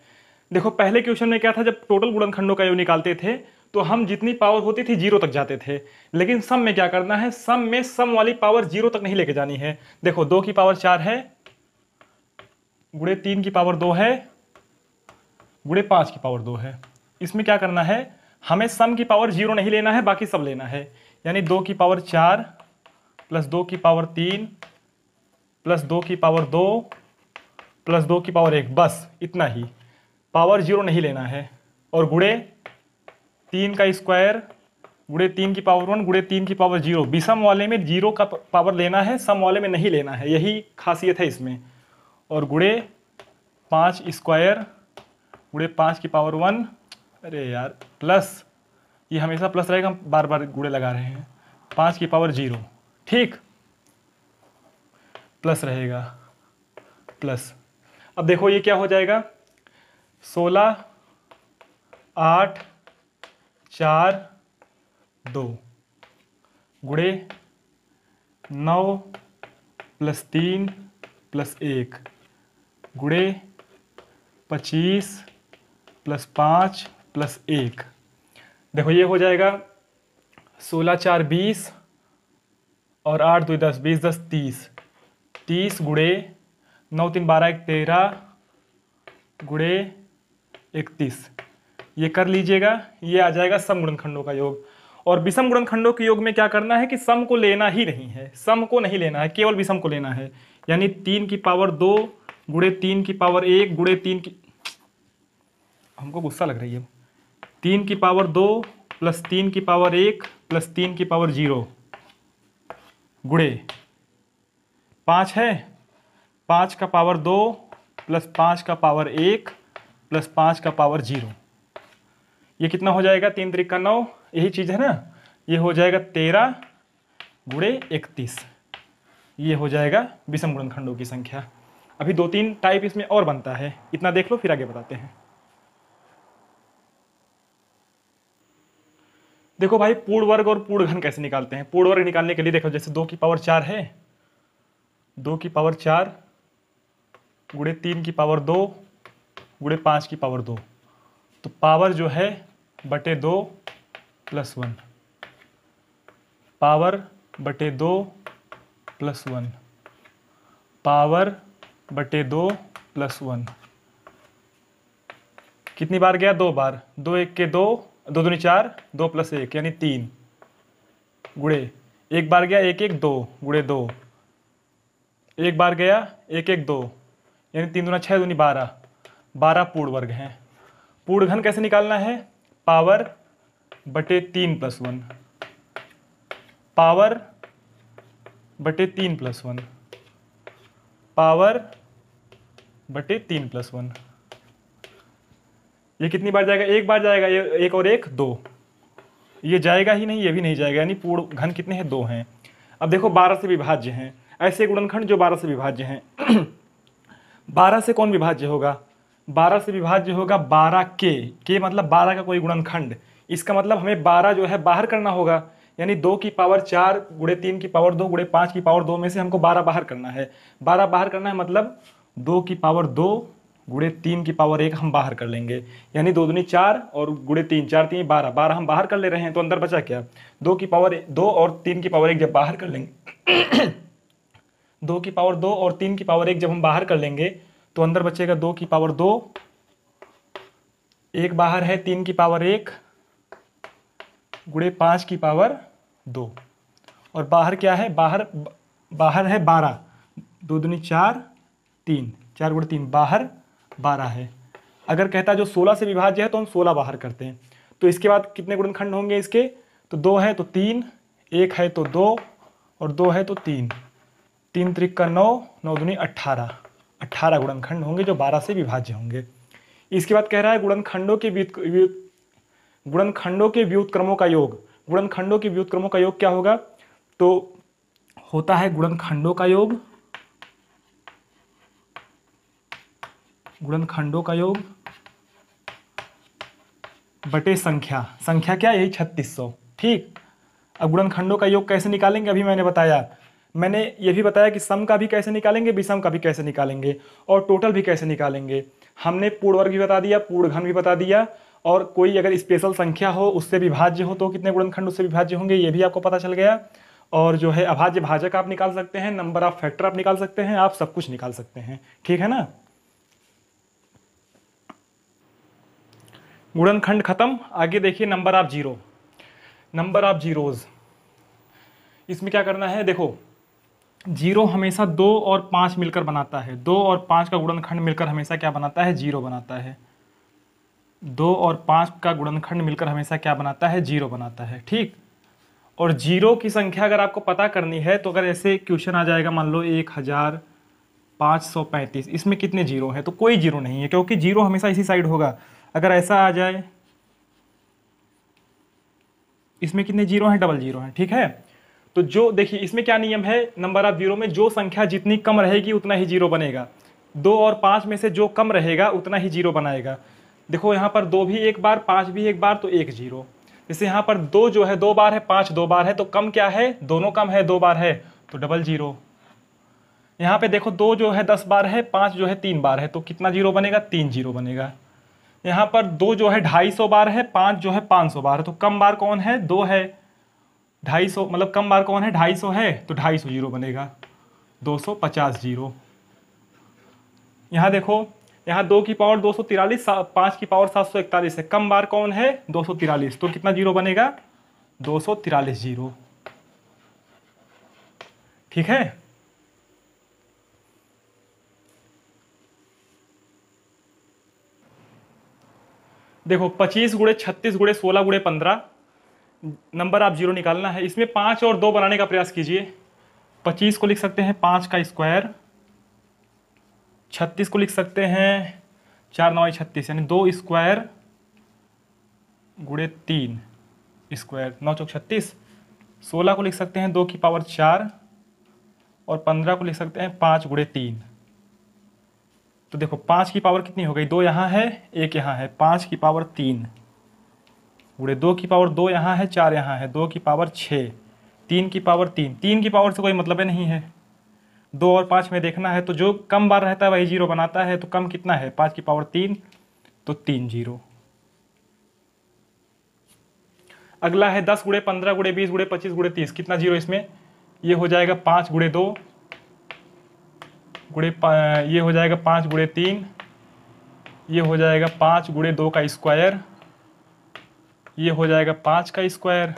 देखो पहले क्वेश्चन में क्या था, जब टोटल गुणनखंडों का योग निकालते थे तो हम जितनी पावर होती थी 0 तक जाते थे। लेकिन सम में क्या करना है, सम में सम वाली पावर 0 तक नहीं लेके जानी है। देखो 2 की पावर 4 है गुणे 3 की पावर 2 है गुणे 5 की पावर 2 है। इसमें क्या करना है, हमें सम की पावर 0 नहीं लेना है, बाकी सब लेना है। यानी 2 की पावर 4 प्लस 2 की पावर 3 प्लस 2 की पावर 2 प्लस 2 की पावर 1, बस इतना ही। पावर 0 नहीं लेना है। और गुणे 3 का स्क्वायर गुणे 3 की पावर 1 गुणे 3 की पावर 0। विषम वाले में 0 का पावर लेना है, सम वाले में नहीं लेना है, यही खासियत है इसमें। और गुणे 5 स्क्वायर गुणे 5 की पावर 1, अरे यार प्लस, ये हमेशा प्लस रहेगा, हम बार बार गुणे लगा रहे हैं। 5 की पावर 0, ठीक, प्लस रहेगा, प्लस। अब देखो ये क्या हो जाएगा, 16 8 4 2 गुणे 9 प्लस 3 प्लस 1 गुणे 25 प्लस 5 प्लस 1। देखो ये हो जाएगा 16 4 20 और 8 2 10, 20 10 30, 30 गुणे 9 3 12 1 13 गुणे 31। ये कर लीजिएगा, ये आ जाएगा सम गुणनखंडों का योग। और विषम गुणनखंडों के योग में क्या करना है कि सम को लेना ही नहीं है, सम को नहीं लेना है, केवल विषम को लेना है। यानी 3 की पावर 2 गुणे 3 की पावर 1 गुणे 3 की, हमको गुस्सा लग रही है, 3 की पावर 2 प्लस 3 की पावर 1 प्लस 3 की पावर 0 गुणे 5 है, 5 का पावर 2 प्लस 5 का पावर 1 प्लस 5 का पावर 0। ये कितना हो जाएगा, 3 त्रिक का 9, यही चीज़ है ना। ये हो जाएगा 13 गुणे 31। ये हो जाएगा विषम गुणनखंडों की संख्या। अभी 2-3 टाइप इसमें और बनता है, इतना देख लो फिर आगे बताते हैं। देखो भाई, पूर्ण वर्ग और पूर्ण घन कैसे निकालते हैं। पूर्ण वर्ग निकालने के लिए देखो, जैसे 2 की पावर 4 है, 2 की पावर 4 गुणे 3 की पावर 2 गुणे 5 की पावर 2, तो पावर जो है बटे 2 प्लस 1, पावर बटे 2 प्लस 1, पावर बटे 2 प्लस 1। कितनी बार गया, 2 बार। 2 1 के 2, 2 दूनी 4, 2 प्लस 1 यानी 3 गुणे 1 बार गया 1 1 2 गुणे 2, 1 बार गया 1 1 2 यानी 3 दूना 6 दूनी 12, 12 पूर्ण वर्ग हैं। पूर्ण घन कैसे निकालना है, पावर बटे 3 प्लस 1, पावर बटे 3 प्लस 1, पावर बटे 3 प्लस 1। ये कितनी बार जाएगा, 1 बार जाएगा, ये 1 और 1 2, ये जाएगा ही नहीं, ये भी नहीं जाएगा, यानी पूर्ण घन कितने हैं, 2 हैं। अब देखो 12 से विभाज्य हैं, ऐसे गुणनखंड जो 12 से विभाज्य हैं। 12 से कौन विभाज्य होगा, 12 से विभाज्य होगा 12 के मतलब 12 का कोई गुणनखंड। इसका मतलब हमें 12 जो है बाहर करना होगा, यानी 2 की पावर 4 गुणे 3 की पावर 2 गुणे 5 की पावर 2 में से हमको 12 बाहर करना है। 12 बाहर करना है मतलब 2 की पावर 2 गुणे 3 की पावर 1 हम बाहर कर लेंगे, यानी 2 दूनी 4 और गुणे 3 4 3 12 12 हम बाहर कर ले रहे हैं। तो अंदर बचा क्या, 2 की पावर 2 और 3 की पावर 1 जब बाहर कर लेंगे 2 की पावर 2 और 3 की पावर 1 जब हम बाहर कर लेंगे तो अंदर बचेगा 2 की पावर 2, एक बाहर है 3 की पावर 1 गुणे 5 की पावर 2, और बाहर क्या है, बाहर है 12, 2 दूनी 4 3 4 गुणे 3 बाहर 12 है। अगर कहता है जो 16 से विभाज्य है तो हम 16 बाहर करते हैं। तो इसके बाद कितने गुणनखंड होंगे इसके, तो 2 है तो 3, 1 है तो 2 और 2 है तो 3, 3 त्रिक का 9, 9 दूनी 18, 18 गुणनखंड होंगे जो 12 से विभाज्य होंगे। इसके बाद कह रहा है गुणनखंडों के व्युत्क्रमों का योग। गुणनखंडों के व्युत्क्रमों का योग क्या होगा, तो होता है गुणनखंडों का योग, गुणनखंडों का योग बटे संख्या, संख्या क्या, यही 3600। ठीक, अब गुणनखंडों का योग कैसे निकालेंगे, अभी मैंने ये भी बताया कि सम का भी कैसे निकालेंगे, विषम का भी कैसे निकालेंगे, और टोटल भी कैसे निकालेंगे। हमने पूर्ण वर्ग भी बता दिया, पूर्ण घन भी बता दिया, और कोई अगर स्पेशल संख्या हो उससे विभाज्य हो तो कितने गुणनखंड उससे विभाज्य होंगे ये भी आपको पता चल गया। और जो है अभाज्य भाजक आप निकाल सकते हैं, नंबर ऑफ फैक्टर आप निकाल सकते हैं, आप सब कुछ निकाल सकते हैं। ठीक है ना, गुणनखंड खत्म। आगे देखिए number of zero, number of zeros. इसमें क्या करना है, देखो जीरो हमेशा 2 और 5 मिलकर बनाता है, 2 और 5 का गुणनखंड मिलकर हमेशा क्या बनाता है, जीरो बनाता है। 2 और 5 का गुणनखंड मिलकर हमेशा क्या बनाता है, जीरो बनाता है। ठीक, और जीरो की संख्या अगर आपको पता करनी है तो अगर ऐसे क्वेश्चन आ जाएगा, मान लो 1535, इसमें कितने जीरो हैं, तो कोई जीरो नहीं है क्योंकि जीरो हमेशा इसी साइड होगा। अगर ऐसा आ जाए, इसमें कितने जीरो हैं, डबल जीरो हैं। ठीक है, तो जो देखिए इसमें क्या नियम है, नंबर ऑफ जीरो में जो संख्या जितनी कम रहेगी उतना ही जीरो बनेगा। 2 और 5 में से जो कम रहेगा उतना ही जीरो बनाएगा। देखो यहाँ पर 2 भी एक बार, 5 भी एक बार, तो 1 जीरो। जैसे यहाँ पर 2 जो है 2 बार है, 5 2 बार है, तो कम क्या है, दोनों कम है, 2 बार है तो डबल जीरो। यहाँ पे देखो 2 जो है 10 बार है, 5 जो है 3 बार है, तो कितना जीरो बनेगा, 3 जीरो बनेगा। यहाँ पर 2 जो है 250 बार है, 5 जो है 500 बार है, तो कम बार कौन है, 2 है। 250 मतलब कम बार कौन है, 250 है, तो 250 जीरो बनेगा, 250 जीरो। यहाँ देखो, यहाँ 2 की पावर 243, 5 की पावर 741 है, कम बार कौन है, 243, तो कितना जीरो बनेगा, 243 जीरो। ठीक है, देखो 25 गुणे 36 गुणे 16 गुणे 15 नंबर आप जीरो निकालना है। इसमें 5 और 2 बनाने का प्रयास कीजिए। 25 को लिख सकते हैं 5 का स्क्वायर, 36 को लिख सकते हैं 4 9 36, यानी 2 स्क्वायर गुणे 3 स्क्वायर, 9 चौक 36। 16 को लिख सकते हैं 2 की पावर 4 और 15 को लिख सकते हैं 5 गुणे 3। तो देखो 5 की पावर कितनी हो गई, 2 यहाँ है 1 यहाँ है, 5 की पावर 3 गुणे 2 की पावर 2 यहाँ है, 4 यहाँ है, 2 की पावर 6, 3 की पावर 3। 3 की पावर से कोई मतलब नहीं है, 2 और 5 में देखना है, तो जो कम बार रहता है वही जीरो बनाता है। तो कम कितना है, 5 की पावर 3, तो 3 जीरो। अगला है 10 गुणे 15 गुणे 20 गुणे 25 गुणे 30, कितना जीरो इसमें, ये हो जाएगा 5 गुणे 2 गुणे, ये हो जाएगा 5 गुणे 3, ये हो जाएगा 5 गुणे 2 का स्क्वायर, ये हो जाएगा 5 का स्क्वायर,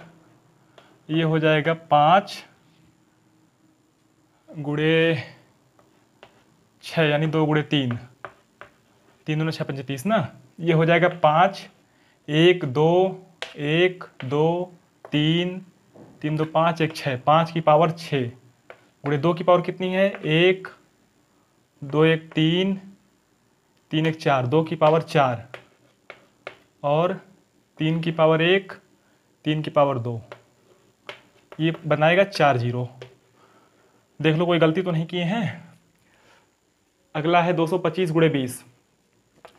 ये हो जाएगा 5 गुणे 6 यानी 2 गुणे 3, 3 दूनी 6 पंचे 30 ना। ये हो जाएगा 5 1 2 1 2 3 3 2 5 1 6, 5 की पावर 6 गुणे 2 की पावर कितनी है, 1 2 1 3 3 1 4, 2 की पावर 4 और 3 की पावर 1 3 की पावर 2, ये बनाएगा 4 जीरो। देख लो कोई गलती तो नहीं किए हैं। अगला है 225 गुणे 20,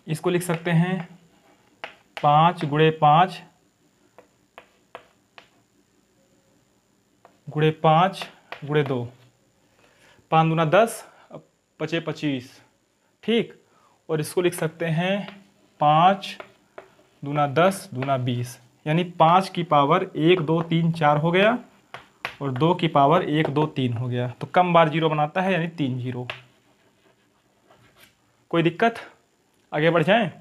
इसको लिख सकते हैं 5 गुणे 5 गुणे 5 गुणे 2, 5 दूना 10, 5 25, ठीक। और इसको लिख सकते हैं 5 दूना 10 दूना 20, यानी 5 की पावर 1 2 3 4 हो गया और 2 की पावर 1 2 3 हो गया। तो कम बार जीरो बनाता है, यानी 3 जीरो। कोई दिक्कत? आगे बढ़ जाएं।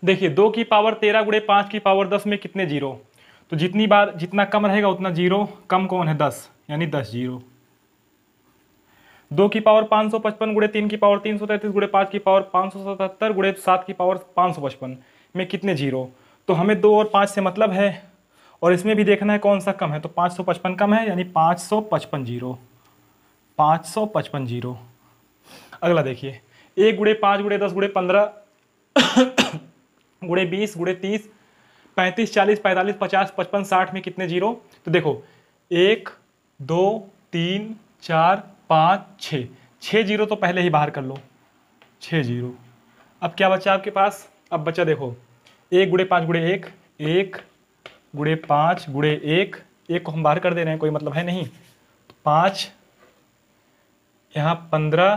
देखिए 2 की पावर 13 गुणे 5 की पावर 10 में कितने जीरो? तो जितनी बार जितना कम रहेगा उतना जीरो। कम कौन है? 10, यानी 10 जीरो। 2 की पावर 555 गुणे 3 की पावर 333 गुणे 5 की पावर 577 गुणे 7 की पावर 555 में कितने जीरो? तो हमें 2 और 5 से मतलब है, और इसमें भी देखना है कौन सा कम है। तो 555 कम है, यानी 555 जीरो। 555 जीरो। अगला देखिए 1 गुणे 5 गुणे 10 गुणे 15 गुणे 20 गुणे 30 35 40 45 50 55 60 में कितने जीरो? तो देखो 1 2 3 4 5 6, 6 जीरो तो पहले ही बाहर कर लो, 6 जीरो। अब क्या बचा आपके पास? अब बचा देखो 1 गुणे 5 गुणे 1, 1 गुणे 5 गुणे 1, 1 को हम बाहर कर दे रहे हैं, कोई मतलब है नहीं। 5 यहाँ 15,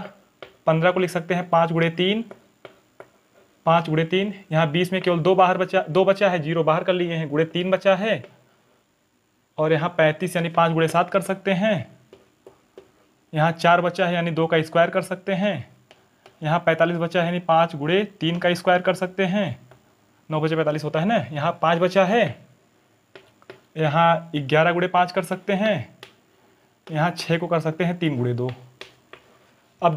15 को लिख सकते हैं 5 गुणे 3, 5 गुणे 3, यहाँ 20 में केवल 2 बाहर बचा, 2 बचा है, जीरो बाहर कर लिए हैं, गुणे 3 बचा है। और यहाँ 35 यानी 5 गुणे 7 कर सकते हैं। यहाँ 4 बचा है, यानी 2 का स्क्वायर कर सकते हैं। यहाँ 45 बचा है, यानी 5 गुणे 3 का स्क्वायर कर सकते हैं। 9 बचे 45 होता है ना। यहाँ 5 बचा है, यहाँ 11 गुणे 5 कर सकते हैं। यहाँ 6 को कर सकते हैं 3 गुणे 2। अब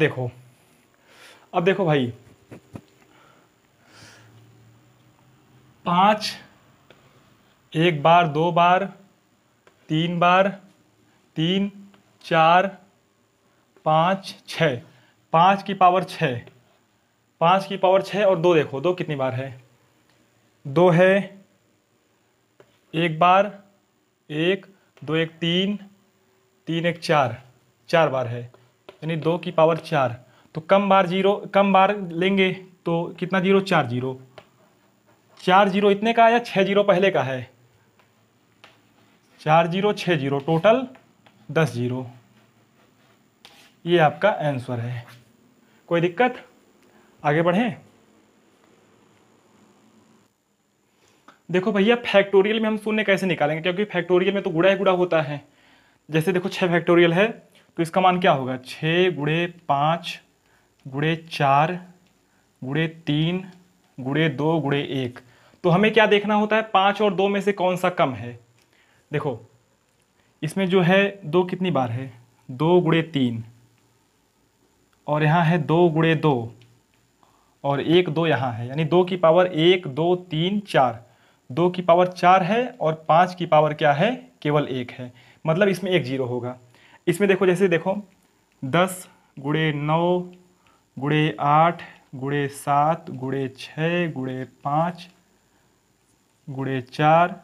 देखो भाई 5 एक बार, 2 बार, 3 बार, 3 4 5 6, 5 की पावर 6, 5 की पावर 6 और 2 देखो 2 कितनी बार है? 2 है, एक बार, 1 2 1 3 3 1 4, 4 बार है, यानी 2 की पावर 4। तो कम बार लेंगे तो कितना जीरो? 4 जीरो। 4 जीरो इतने का या 6 जीरो पहले का है? 4 जीरो 6 जीरो, टोटल 10 जीरो। ये आपका आंसर है। कोई दिक्कत? आगे बढ़ें। देखो भैया फैक्टोरियल में हम शून्य कैसे निकालेंगे, क्योंकि फैक्टोरियल में तो गुणा ही गुणा होता है। जैसे देखो 6 फैक्टोरियल है तो इसका मान क्या होगा? 6 गुणे 5 गुणे 4 गुणे 3 गुणे 2 गुणे 1। तो हमें क्या देखना होता है? 5 और 2 में से कौन सा कम है। देखो इसमें जो है 2 कितनी बार है? 2 गुणे 3, और यहाँ है 2 गुणे 2, और 1 2 यहाँ है, यानी 2 की पावर 1 2 3 4, 2 की पावर 4 है और 5 की पावर क्या है? केवल 1 है। मतलब इसमें 1 जीरो होगा। इसमें देखो जैसे देखो 10 गुणे 9 गुणे 8 गुणे 7 गुणे 6 गुणे 5 गुणे 4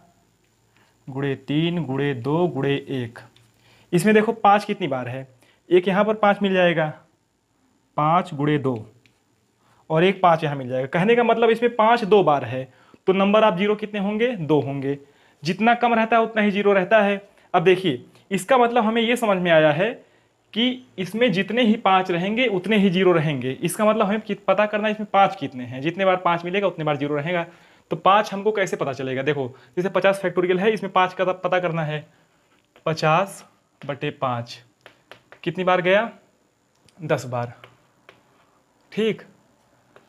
गुणे 3 गुणे 2 गुणे 1। इसमें देखो 5 कितनी बार है? एक यहाँ पर 5 मिल जाएगा, 5 गुणे 2, और एक 5 यहाँ मिल जाएगा। कहने का मतलब इसमें 5 2 बार है, तो नंबर आप जीरो कितने होंगे? 2 होंगे। जितना कम रहता है उतना ही जीरो रहता है। अब देखिए इसका मतलब हमें यह समझ में आया है कि इसमें जितने ही 5 रहेंगे उतने ही जीरो रहेंगे। इसका मतलब हमें पता करना है इसमें 5 कितने हैं। जितने बार 5 मिलेगा उतने बार जीरो रहेगा। तो 5 हमको कैसे पता चलेगा? देखो जैसे 50 फैक्टोरियल है, इसमें 5 का पता करना है। 50/5 कितनी बार गया? 10 बार, ठीक।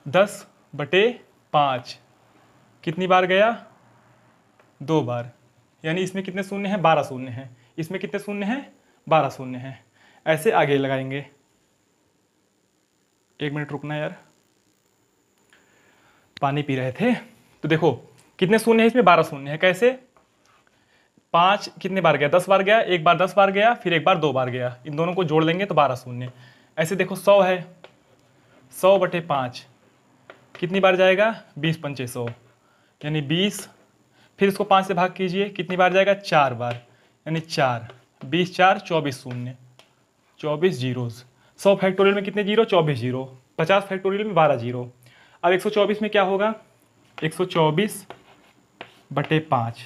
10/5 कितनी बार गया? 2 बार, यानी इसमें कितने शून्य हैं? 12 शून्य हैं। इसमें कितने शून्य हैं? 12 शून्य हैं। ऐसे आगे लगाएंगे। 1 मिनट रुकना यार, पानी पी रहे थे। तो देखो कितने शून्य है इसमें? 12 शून्य है। कैसे? 5 कितने बार गया? 10 बार गया। एक बार 10 बार गया, फिर एक बार 2 बार गया। इन दोनों को जोड़ लेंगे तो 12 शून्य। ऐसे देखो 100 है, 100/5 कितनी बार जाएगा? 20×5 100, यानी 20। फिर इसको 5 से भाग कीजिए, कितनी बार जाएगा? 4 बार, यानी 4। 20 4 24 शून्य, 24 जीरोज। 100 फैक्टोरियल में कितने जीरो, 24 जीरो। 50 फैक्टोरियल में 12 जीरो। अब 124 में क्या होगा, 124/5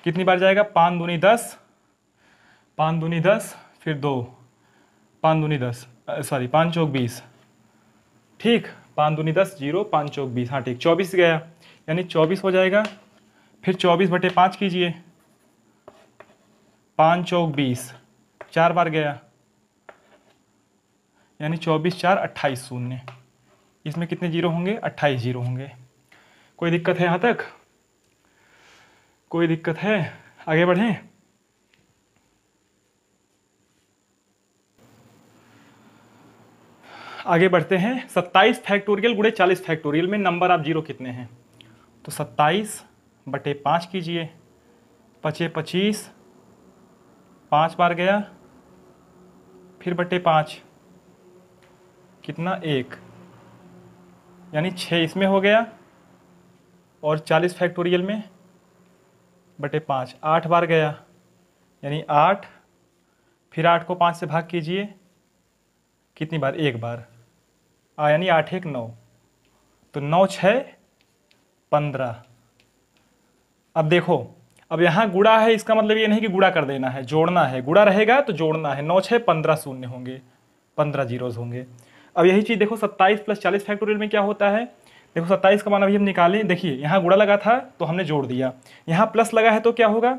कितनी बार जाएगा, 5 दूनी 10, 5 दूनी 10, फिर 2, 5 दूनी 10, सॉरी 5 चौक 20, ठीक, 5 दूनी 10 जीरो, 5 चौक 20, हाँ ठीक, 24 गया, यानी 24 हो जाएगा। फिर 24/5 कीजिए, 5 चौक 20, 4 बार गया, यानी 24 4 28 शून्य। इसमें कितने जीरो होंगे, 28 जीरो होंगे। कोई दिक्कत है यहाँ तक, कोई दिक्कत है, आगे बढ़ें। आगे बढ़ते हैं। 27 फैक्टोरियल गुणे 40 फैक्टोरियल में नंबर आप जीरो कितने हैं, तो 27/5 कीजिए, 5 25, 5 बार गया, फिर /5 कितना, 1, यानी 6 इसमें हो गया, और 40 फैक्टोरियल में /5 8 बार गया, यानी 8, फिर 8 को 5 से भाग कीजिए, कितनी बार, 1 बार, यानी 8 1 9, तो 9 6 15। अब देखो, अब यहाँ गुणा है, इसका मतलब ये नहीं कि गुणा कर देना है, जोड़ना है, गुणा रहेगा तो जोड़ना है। 9 6 15 शून्य होंगे, 15 जीरोज होंगे। अब यही चीज़ देखो 27 + 40 फैक्टोरियल में क्या होता है, देखो 27 का मान अभी हम निकालें, देखिए यहाँ गुणा लगा था तो हमने जोड़ दिया, यहाँ प्लस लगा है तो क्या होगा,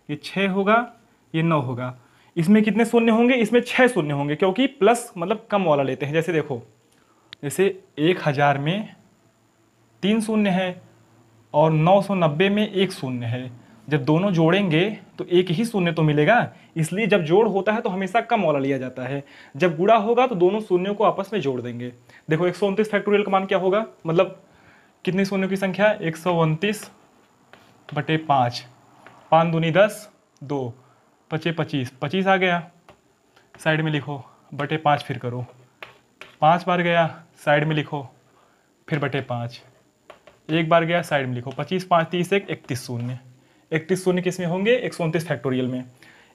ये 6 होगा, ये 9 होगा। इसमें कितने शून्य होंगे, इसमें 6 शून्य होंगे, क्योंकि प्लस मतलब कम वाला लेते हैं। जैसे देखो, जैसे 1000 में 3 शून्य है और 990 में 1 शून्य है, जब दोनों जोड़ेंगे तो एक ही शून्य तो मिलेगा, इसलिए जब जोड़ होता है तो हमेशा कम वाला लिया जाता है। जब गुणा होगा तो दोनों शून्यों को आपस में जोड़ देंगे। देखो 129 फैक्टोरियल का मान क्या होगा, मतलब कितने शून्यों की संख्या, 129/5, 5 दूनी 10, 2, 5 25, 25 आ गया, साइड में लिखो, /5 फिर करो, 5 बार गया, साइड में लिखो, फिर /5, 1 बार गया, साइड में लिखो, 25 5 30 1 31 शून्य। 31 शून्य किस में होंगे, 129 फैक्टोरियल में।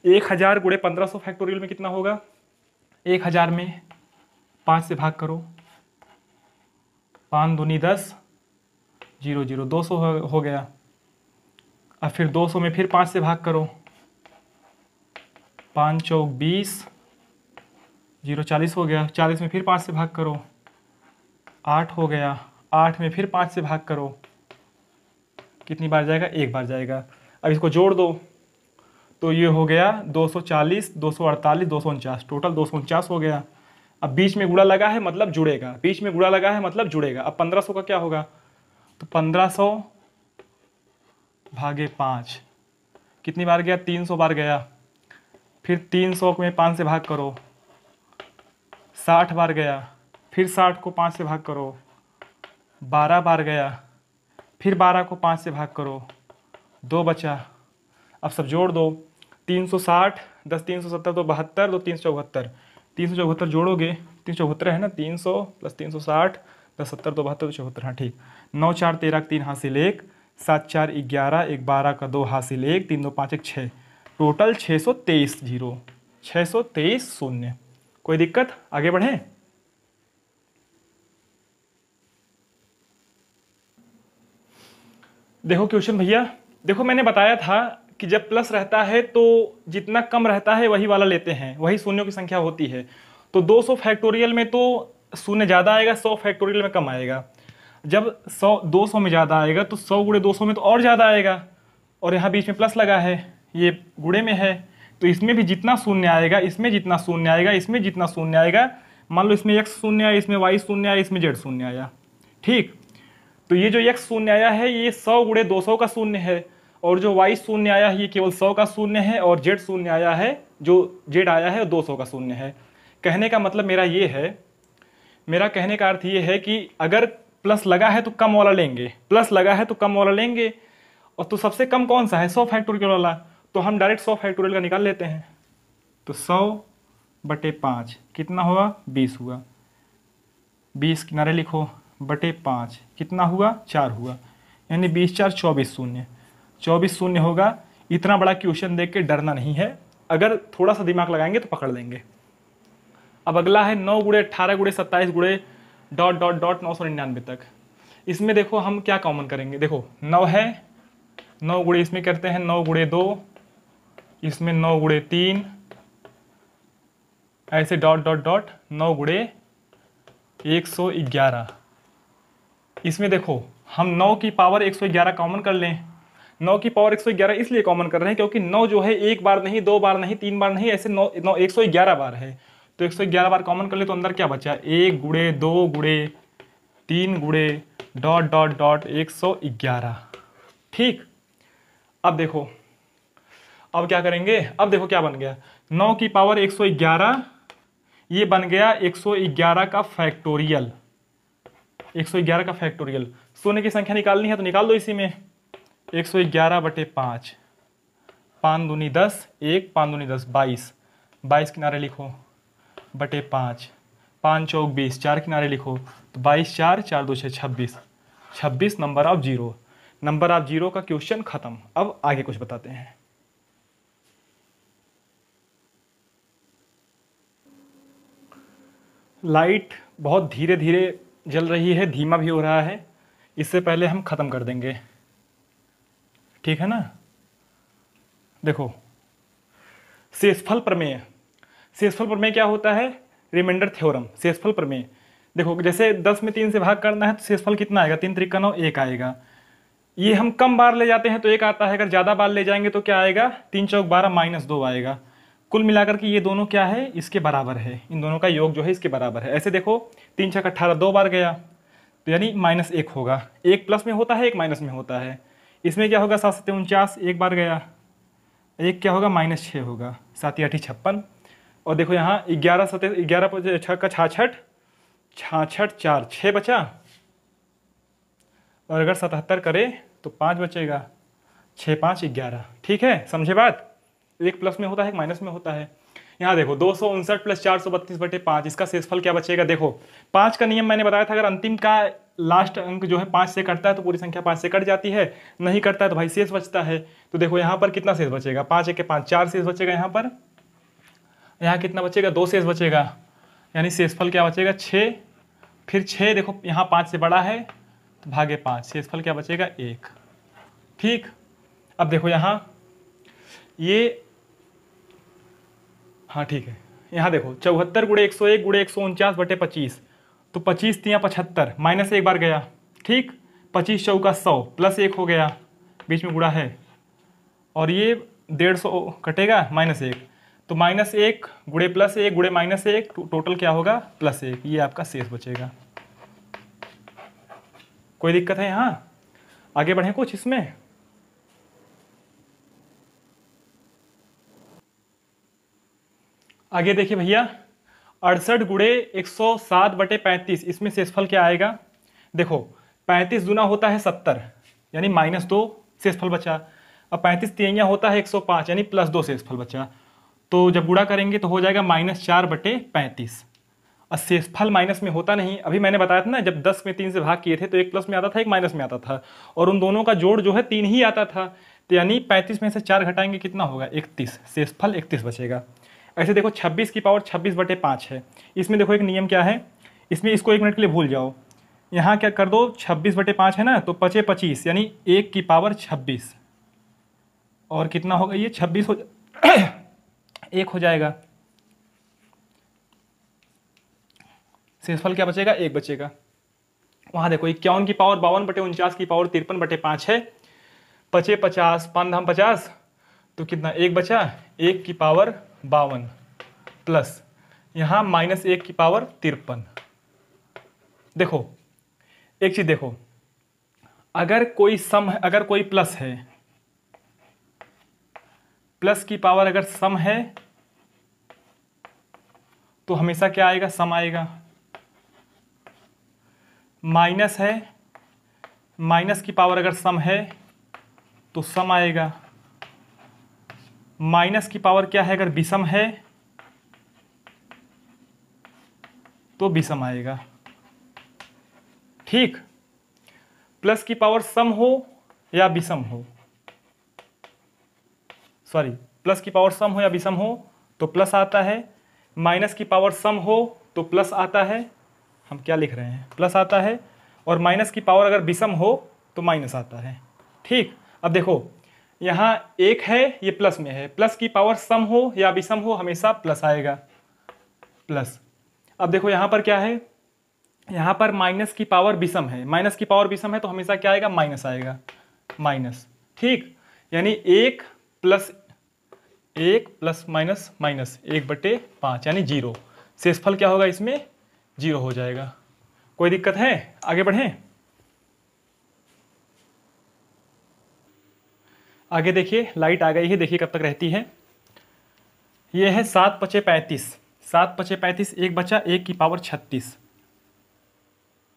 1000 गुणे 1500 फैक्टोरियल में कितना होगा, 1000 में 5 से भाग करो, 5 दूनी 10, 0 0 200 हो गया। अब फिर 200 में फिर 5 से भाग करो, 5 चौक 20, 0 40 हो गया, 40 में फिर 5 से भाग करो, 8 हो गया, 8 में फिर 5 से भाग करो, कितनी बार जाएगा, 1 बार जाएगा। अब इसको जोड़ दो तो ये हो गया 240, 248, 249, टोटल 249 हो गया। अब बीच में गुणा लगा है मतलब जुड़ेगा, बीच में गुणा लगा है मतलब जुड़ेगा। अब 1500 का क्या होगा, तो 1500/5 कितनी बार गया, 300 बार गया, फिर 300 में 5 से भाग करो, 60 बार गया, फिर 60 को 5 से भाग करो, 12 बार गया, फिर 12 को 5 से भाग करो, 2 बचा। अब सब जोड़ दो, 360, 10 370, 2 72, 2 374, 374 जोड़ोगे, 374 है ना, 300 + 360, 10 70, 2 72, 2 74, हाँ ठीक। 9 4 13, 3 हासिल 1, 7 4 11, 1 12 का 2 हासिल 1, 3 2 5 1 6, टोटल 623 जीरो, 623 शून्य। कोई दिक्कत, आगे बढ़ें। देखो क्वेश्चन भैया, देखो मैंने बताया था कि जब प्लस रहता है तो जितना कम रहता है वही वाला लेते हैं, वही शून्यों की संख्या होती है। तो 200 फैक्टोरियल में तो शून्य ज़्यादा आएगा, 100 फैक्टोरियल में कम आएगा। जब 200 में ज़्यादा आएगा तो 100 गुणे 200 में तो और ज़्यादा आएगा, और यहाँ बीच में प्लस लगा है, ये गुणे में है, तो इसमें भी जितना शून्य आएगा, इसमें जितना शून्य आएगा, इसमें जितना शून्य आएगा, मान लो इसमें x शून्य आया, इसमें y शून्य आया, इसमें z शून्य आया, ठीक। तो ये जो x शून्य आया है ये 100 गुणे 200 का शून्य है, और जो y शून्य आया है ये केवल 100 का शून्य है, और z शून्य आया है, जो z आया है 200 का शून्य है। कहने का मतलब मेरा ये है, मेरा कहने का अर्थ ये है कि अगर प्लस लगा है तो कम वाला लेंगे, प्लस लगा है तो कम वाला लेंगे, और तो सबसे कम कौन सा है, 100 फैक्टोरियल वाला, तो हम डायरेक्ट 100 फैक्टोरियल का निकाल लेते हैं। तो 100/5 कितना हुआ, 20 हुआ, 20 किनारे लिखो, /5 कितना हुआ, 4 हुआ, यानी 20 4 24 शून्य, 24 शून्य होगा। इतना बड़ा क्वेश्चन देख के डरना नहीं है, अगर थोड़ा सा दिमाग लगाएंगे तो पकड़ लेंगे। अब अगला है 9 गुणे 18 गुणे 27 गुणे डॉट डॉट डॉट 999 तक। इसमें देखो हम क्या कॉमन करेंगे, देखो 9 है, 9 गुणे इसमें करते हैं 9 गुणे 2, इसमें 9 गुणे 3, ऐसे डॉट डॉट डॉट 9 गुणे 111। इसमें देखो हम 9 की पावर 111 कॉमन कर लें। 9 की पावर 111 इसलिए कॉमन कर रहे हैं क्योंकि 9 जो है एक बार नहीं, दो बार नहीं, तीन बार नहीं, ऐसे 9 111 बार है। तो 111 बार कॉमन कर ले तो अंदर क्या बचा, 1 गुणे 2 गुणे 3 गुणे डॉट डॉट डॉट 111। ठीक, अब देखो अब क्या करेंगे, अब देखो क्या बन गया, 9 की पावर 111 ये बन गया 111 का फैक्टोरियल। 111 का फैक्टोरियल। शून्य की संख्या निकालनी है तो निकाल दो इसी में, 111 बटे 5, 5 दूनी 10, 1 5 दूनी 10 22, 22 किनारे लिखो बटे 5, 5 चौक 20, 4 किनारे लिखो तो 22 4, 4 2 6 26, 26 number of zero. Number of zero का क्वेश्चन खत्म। अब आगे कुछ बताते हैं। लाइट बहुत धीरे धीरे जल रही है, धीमा भी हो रहा है, इससे पहले हम खत्म कर देंगे, ठीक है ना। देखो शेषफल प्रमेय, शेषफल प्रमेय क्या होता है, रिमाइंडर थ्योरम। शेषफल प्रमेय देखो, जैसे 10 में 3 से भाग करना है तो शेषफल कितना आएगा, 3 त्रिका 9, 1 आएगा। ये हम कम बार ले जाते हैं तो 1 आता है, अगर ज़्यादा बार ले जाएंगे तो क्या आएगा, 3 चौक 12 माइनस 2 आएगा। कुल मिलाकर के ये दोनों क्या है, इसके बराबर है, इन दोनों का योग जो है इसके बराबर है। ऐसे देखो 3 छक 18 2 बार गया तो यानी -1 होगा। 1 प्लस में होता है, 1 माइनस में होता है। इसमें क्या होगा, 7 7 49, 1 बार गया, 1 क्या होगा -6 होगा, 7 8 56। और देखो यहाँ 11 7 11 6 का 66, 66 4 6 बचा, और अगर 77 करे तो 5 बचेगा, 6 5 11। ठीक है, समझे बात। 1 प्लस में होता है, 1 माइनस में होता है। यहाँ देखो 259 प्लस 432 बटे 5, इसका शेषफल क्या बचेगा। देखो 5 का नियम मैंने बताया था, अगर अंतिम का लास्ट अंक जो है 5 से कटता है तो पूरी संख्या 5 से कट जाती है, नहीं कटता है तो भाई शेष बचता है। तो देखो यहाँ पर कितना शेष बचेगा, 5 1 5, 4 शेष बचेगा यहाँ पर। यहाँ कितना बचेगा, 2 शेष बचेगा, यानी शेषफल क्या बचेगा 6। फिर 6 देखो यहाँ 5 से बड़ा है तो भागे 5, शेषफल क्या बचेगा 1। ठीक, अब देखो यहाँ ये, हाँ ठीक है, यहाँ देखो 74 गुणे 101 गुणे 149 बटे 25, तो 25 3 75, माइनस 1 बार गया। ठीक, 25 चौका 100 प्लस 1 हो गया, बीच में गुणा है, और ये 150 कटेगा -1, तो -1 गुणे +1 गुणे -1, टोटल क्या होगा +1। ये आपका शेष बचेगा। कोई दिक्कत है यहाँ, आगे बढ़े कुछ इसमें। आगे देखिए भैया 68 गुणे 107 बटे 35, इसमें शेषफल क्या आएगा। देखो 35 दूना होता है 70, यानी -2 शेषफल बचा। अब 35 तिहैया होता है 105, यानी +2 शेषफल बचा। तो जब गुणा करेंगे तो हो जाएगा -4 बटे 35। और शेषफल माइनस में होता नहीं, अभी मैंने बताया था ना, जब 10 में 3 से भाग किए थे तो 1 प्लस में आता था, 1 माइनस में आता था, और उन दोनों का जोड़ जो है 3 ही आता था। तो यानी 35 में से 4 घटाएंगे कितना होगा 31, शेषफल 31 बचेगा। ऐसे देखो 26 की पावर 26 बटे 5 है। इसमें देखो एक नियम क्या है, इसमें इसको 1 मिनट के लिए भूल जाओ, यहाँ क्या कर दो 26 बटे 5 है ना, तो 25 25, यानी 1 की पावर 26, और कितना होगा ये 26 हो 1 हो जाएगा। शेषफल क्या बचेगा 1 बचेगा। वहाँ देखो 51 की पावर 52 बटे 49 की पावर 53 बटे 5 है, 25 50 5 धाम 50, तो कितना 1 बचा, 1 की पावर 52 प्लस यहाँ -1 की पावर 53। देखो एक चीज देखो, अगर कोई सम है, अगर कोई प्लस है, प्लस की पावर अगर सम है तो हमेशा क्या आएगा, सम आएगा। माइनस है, माइनस की पावर अगर सम है तो सम आएगा। माइनस की पावर क्या है, अगर विषम है तो विषम आएगा। ठीक, प्लस की पावर सम हो या विषम हो, सॉरी प्लस की पावर सम हो या विषम हो तो प्लस आता है, माइनस की पावर सम हो तो प्लस आता है, हम क्या लिख रहे हैं, प्लस आता है, और माइनस की पावर अगर विषम हो तो माइनस आता है। ठीक, अब देखो यहाँ एक है, ये प्लस में है, प्लस की पावर सम हो या विषम हो हमेशा प्लस आएगा, प्लस। अब देखो यहाँ पर क्या है, यहाँ पर माइनस की पावर विषम है, माइनस की पावर विषम है तो हमेशा क्या आएगा, माइनस आएगा, माइनस। ठीक, यानी एक प्लस माइनस माइनस 1/5 यानी 0। शेषफल क्या होगा इसमें, 0 हो जाएगा। कोई दिक्कत है, आगे बढ़ें। आगे देखिए, लाइट आ गई है, देखिए कब तक रहती है। ये है 7×5 = 35, 7×5 = 35, एक बचा 1 की पावर 36,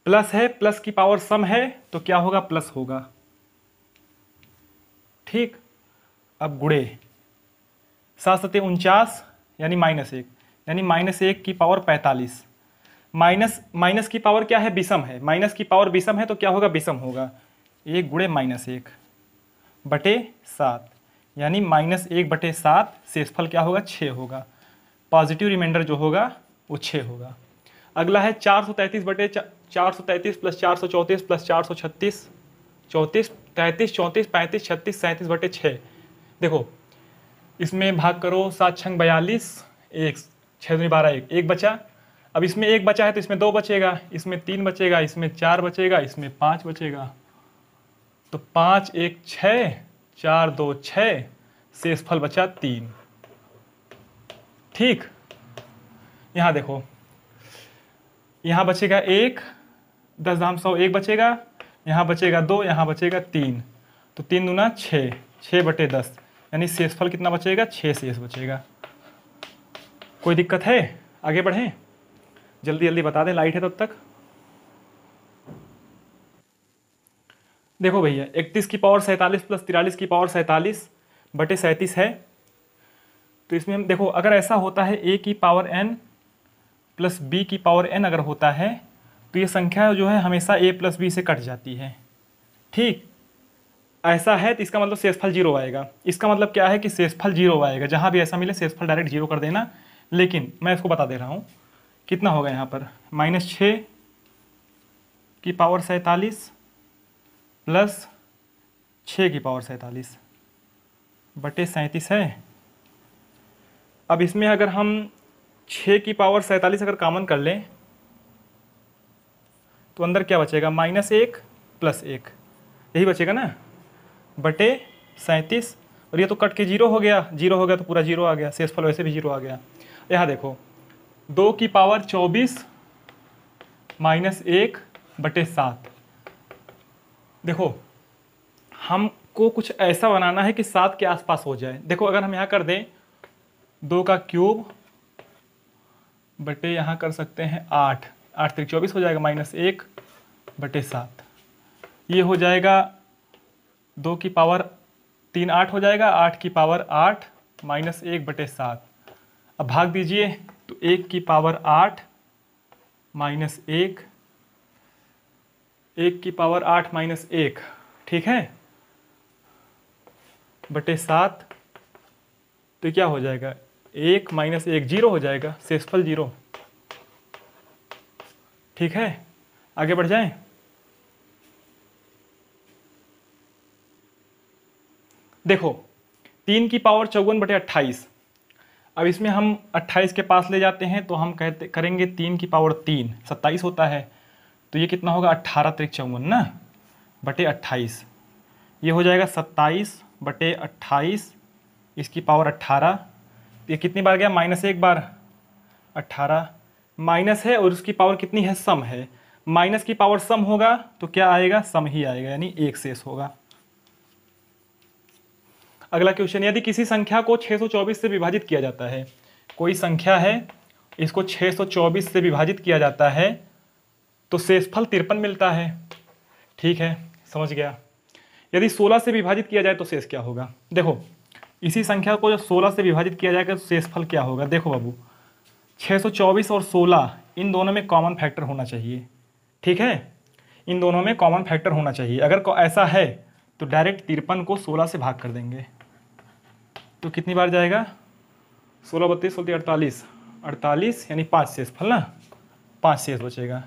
प्लस है, प्लस की पावर सम है तो क्या होगा, प्लस होगा। ठीक, अब गुणे 7×7 = 49 यानी -1, यानी -1 की पावर 45, माइनस की पावर क्या है, विषम है, माइनस की पावर विषम है तो क्या होगा, विषम होगा। 1 × -1/7 यानी -1/7, शेषफल क्या होगा, 6 होगा। पॉजिटिव रिमाइंडर जो होगा वो 6 होगा। अगला है 433 + 434 + 436, 34, 33, 34, 35, 36, 37/6। देखो इसमें भाग करो, 7 × 42, 1, 6 × 12, 1 बचा। अब इसमें 1 बचा है तो इसमें 2 बचेगा, इसमें 3 बचेगा, इसमें 4 बचेगा, इसमें 5 बचेगा। तो 5 × 1 = 6, 4 × 2 = 6, शेषफल बचा 3। ठीक, यहाँ देखो, यहाँ बचेगा 1, 10 धाम 100, 1 बचेगा, यहाँ बचेगा 2, यहाँ बचेगा 3, तो 3 दूना 6, 6/10 यानी शेषफल कितना बचेगा, 6 शेष बचेगा। कोई दिक्कत है, आगे बढ़ें, जल्दी जल्दी बता दें, लाइट है तब तक। देखो भैया 31 की पावर 47 + 43 की पावर 47/37 है। तो इसमें हम देखो, अगर ऐसा होता है a की पावर n + b की पावर n अगर होता है तो ये संख्या जो है हमेशा a + b से कट जाती है। ठीक, ऐसा है तो इसका मतलब शेषफल 0 आएगा। इसका मतलब क्या है कि शेषफल 0 आएगा, जहां भी ऐसा मिले शेषफल डायरेक्ट 0 कर देना। लेकिन मैं इसको बता दे रहा हूं कितना होगा, यहाँ पर -6 की पावर 47 + 6 की पावर 47/37 है। अब इसमें अगर हम 6 की पावर 47 अगर कॉमन कर लें तो अंदर क्या बचेगा, -1 + 1, यही बचेगा ना, /37। और ये तो कट के 0 हो गया, 0 हो गया तो पूरा 0 आ गया, शेषफल वैसे भी 0 आ गया। यहाँ देखो 2 की पावर 24 -1/7। देखो हमको कुछ ऐसा बनाना है कि 7 के आसपास हो जाए। देखो अगर हम यहाँ कर दें 2 का क्यूब बटे यहाँ कर सकते हैं 8, 8 × 3 = 24 हो जाएगा, -1/7। ये हो जाएगा 2 की पावर 3 8 हो जाएगा, 8 की पावर 8 -1/7। अब भाग दीजिए तो 1 की पावर 8 -1, 1 की पावर 8 -1, ठीक है, /7। तो क्या हो जाएगा, 1 - 1 0 हो जाएगा, शेषफल 0। ठीक है, आगे बढ़ जाएं। देखो 3 की पावर 54/28। अब इसमें हम 28 के पास ले जाते हैं तो हम करेंगे 3 की पावर 3 27 होता है, तो ये कितना होगा, 18 × 3 = 54 ना, /28। ये हो जाएगा 27/28, इसकी पावर 18। ये कितनी बार गया, -1 बार, 18 माइनस है और उसकी पावर कितनी है, सम है। माइनस की पावर सम होगा तो क्या आएगा, सम ही आएगा, यानी 1 शेष होगा। अगला क्वेश्चन, यदि किसी संख्या को 624 से विभाजित किया जाता है, कोई संख्या है इसको 624 से विभाजित किया जाता है तो शेषफल 53 मिलता है। ठीक है, समझ गया। यदि 16 से विभाजित किया जाए तो शेष क्या होगा। देखो इसी संख्या को जब 16 से विभाजित किया जाएगा तो शेषफल क्या होगा। देखो बाबू 624 और 16 इन दोनों में कॉमन फैक्टर होना चाहिए। ठीक है, इन दोनों में कॉमन फैक्टर होना चाहिए। अगर ऐसा है तो डायरेक्ट 53 को 16 से भाग कर देंगे तो कितनी बार जाएगा, 16 32 16 48, 48 यानी 5 शेषफल ना, 5 शेष बचेगा।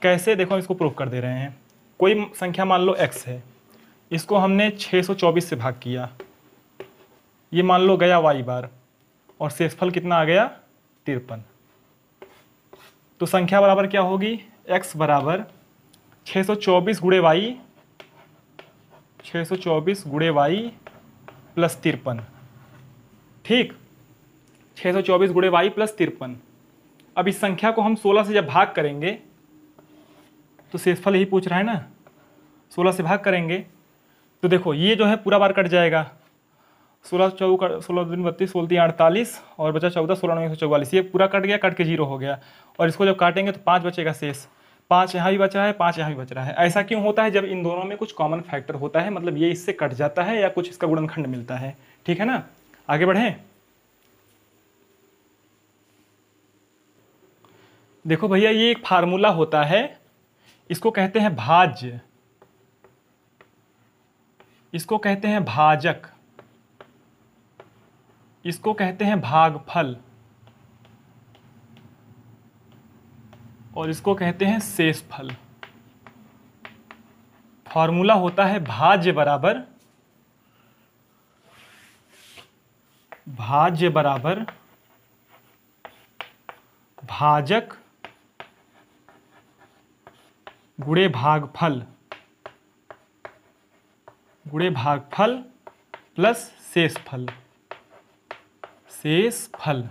कैसे, देखो इसको प्रूफ कर दे रहे हैं। कोई संख्या मान लो x है, इसको हमने 624 से भाग किया, ये मान लो गया y बार, और शेषफल कितना आ गया 53। तो संख्या बराबर क्या होगी, x बराबर 624 गुणे y, 624 गुणे y प्लस 53। ठीक, 624 गुणे y प्लस 53। अब इस संख्या को हम 16 से जब भाग करेंगे तो शेषफल यही पूछ रहा है ना, 16 से भाग करेंगे तो देखो ये जो है पूरा बार कट जाएगा, 16 चौक 16 दूनी 32, 16 तीन 48 और बचा 14, 16 9 144, ये पूरा कट गया, कट के 0 हो गया। और इसको जब काटेंगे तो 5 बचेगा शेष, 5 यहाँ भी बच रहा है, 5 यहाँ भी बच रहा है। ऐसा क्यों होता है, जब इन दोनों में कुछ कॉमन फैक्टर होता है, मतलब ये इससे कट जाता है या कुछ इसका गुणनखंड मिलता है। ठीक है ना, आगे बढ़ें। देखो भैया ये एक फार्मूला होता है, इसको कहते हैं भाज्य, इसको कहते हैं भाजक, इसको कहते हैं भागफल, और इसको कहते हैं शेषफल। फॉर्मूला होता है भाज्य बराबर, भाज्य बराबर भाजक गुणे भागफल, गुणे भागफल प्लस शेषफल, शेषफल।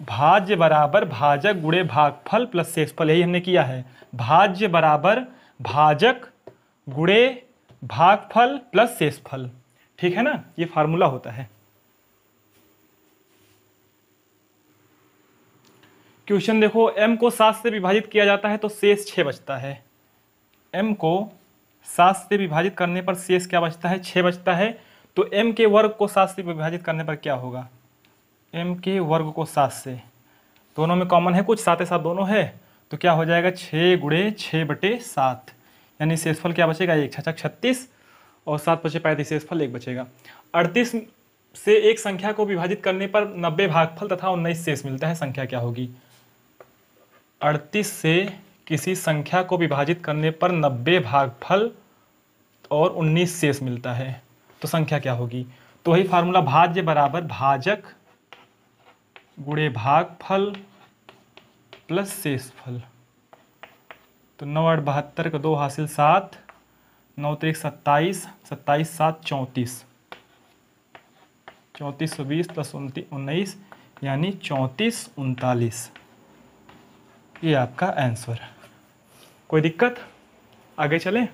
भाज्य बराबर भाजक गुणे भागफल प्लस शेषफल, यही हमने किया है। भाज्य बराबर भाजक गुणे भागफल प्लस शेषफल। ठीक है ना, ये फार्मूला होता है। क्वेश्चन देखो, m को 7 से विभाजित किया जाता है तो शेष 6 बचता है। m को 7 से विभाजित करने पर शेष क्या बचता है, 6 बचता है। तो m के वर्ग को 7 से विभाजित करने पर क्या होगा, m के वर्ग को 7 से, दोनों में कॉमन है कुछ, 7 साथ दोनों है, तो क्या हो जाएगा 6 गुणे 6/7, यानी शेषफल क्या बचेगा 1, 6 36 और 7 बचे 35, शेषफल 1 बचेगा। 38 से एक संख्या को विभाजित करने पर 90 भागफल तथा 19 शेष मिलता है, संख्या क्या होगी। 38 से किसी संख्या को विभाजित करने पर 90 भागफल और 19 शेष मिलता है, तो संख्या क्या होगी। तो वही फार्मूला भाज्य बराबर भाजक गुणे भागफल प्लस शेषफल। तो 9 8 72 का 2 हासिल 7, 9 3 27, 27 7 34, 3420 प्लस 19 यानी 3439, ये आपका आंसर। कोई दिक्कत, आगे चलें।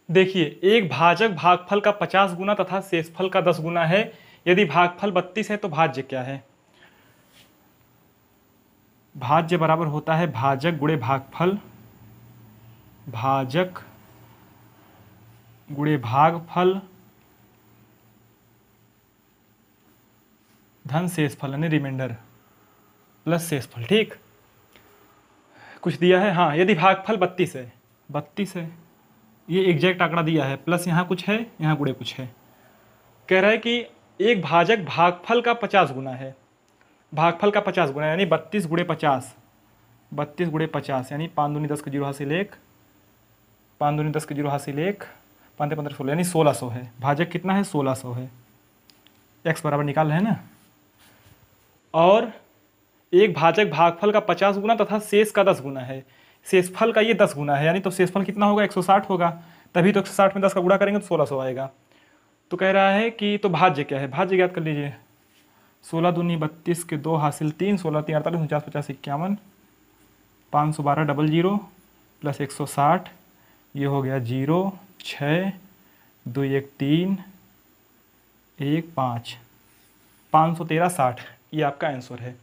देखिए, एक भाजक भागफल का 50 गुना तथा शेषफल का 10 गुना है। यदि भागफल 32 है तो भाज्य क्या है। भाज्य बराबर होता है भाजक गुणे भागफल, भाजक गुणे भागफल धन शेषफल यानी रिमाइंडर प्लस शेषफल। ठीक, कुछ दिया है, हाँ, यदि भागफल 32 है, 32 है, ये एग्जैक्ट आंकड़ा दिया है, प्लस यहाँ कुछ है, यहाँ गुणे कुछ है। कह रहा है कि एक भाजक भागफल का 50 गुना है, भागफल का 50 गुना यानी 32 गुणे 50, 32 गुणे 50 यानी 5 दूनी 10 के 0 हासिल 1, 5 दूनी 10 के 0 हासिल 1, 5 15 16 यानी 1600 है। भाजक कितना है, 1600 है। x बराबर निकाल रहे हैं ना। और एक भाजक भागफल का 50 गुना तथा शेष का 10 गुना है, शेषफल का ये 10 गुना है, यानी तो शेषफल कितना होगा 160 होगा, तभी तो 160 में 10 का गुणा करेंगे तो 1600 आएगा। तो कह रहा है कि तो भाज्य क्या है, भाज्य ज्ञात कर लीजिए। 16 दूनी 32 के 2 हासिल 3, 16 3 48, 49 50 51, 512 00 प्लस 160, ये हो गया 0 6 2 1 3 1 5, 513 60, ये आपका आंसर है।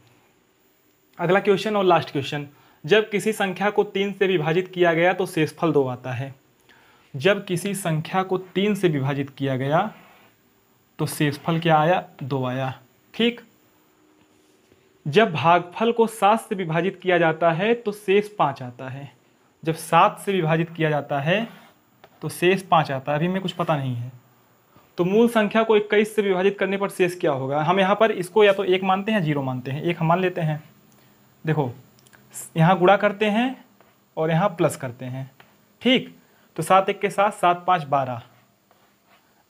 अगला क्वेश्चन और लास्ट क्वेश्चन, जब किसी संख्या को 3 से विभाजित किया गया तो शेषफल 2 आता है। जब किसी संख्या को 3 से विभाजित किया गया तो शेषफल क्या आया, 2 आया। ठीक, जब भागफल को 7 से विभाजित किया जाता है तो शेष 5 आता है। जब 7 से विभाजित किया जाता है तो शेष 5 आता है, अभी हमें कुछ पता नहीं है। तो मूल संख्या को 21 से विभाजित करने पर शेष क्या होगा। हम यहाँ पर इसको या तो 1 मानते हैं 0 मानते हैं। 1 हम मान लेते हैं। देखो यहाँ गुणा करते हैं और यहाँ प्लस करते हैं, ठीक। तो 7 1 के साथ 7 5 12।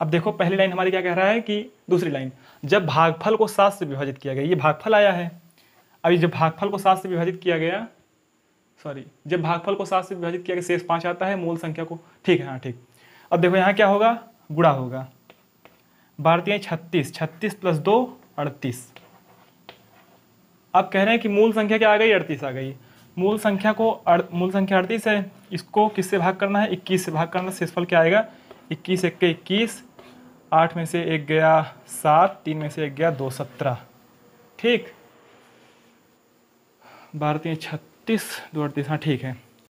अब देखो पहली लाइन हमारी क्या कह रहा है कि दूसरी लाइन, जब भागफल को 7 से विभाजित किया गया, ये भागफल आया है। अभी जब भागफल को 7 से विभाजित किया गया, जब भागफल को 7 से विभाजित किया गया शेष 5 आता है मूल संख्या को, ठीक है, हाँ ठीक। अब देखो यहाँ क्या होगा, गुणा होगा। 12 36, 36 + 2 38। अब कह रहे हैं कि मूल संख्या क्या आ गई, 38 आ गई। मूल संख्या 38 है, इसको किससे भाग करना है, 21 से भाग करना। शेषफल क्या आएगा, 21 1 के 21, 8 में से 1 गया 7, 3 में से 1 गया 2, 17, ठीक। 12 36 2 38, हाँ ठीक है।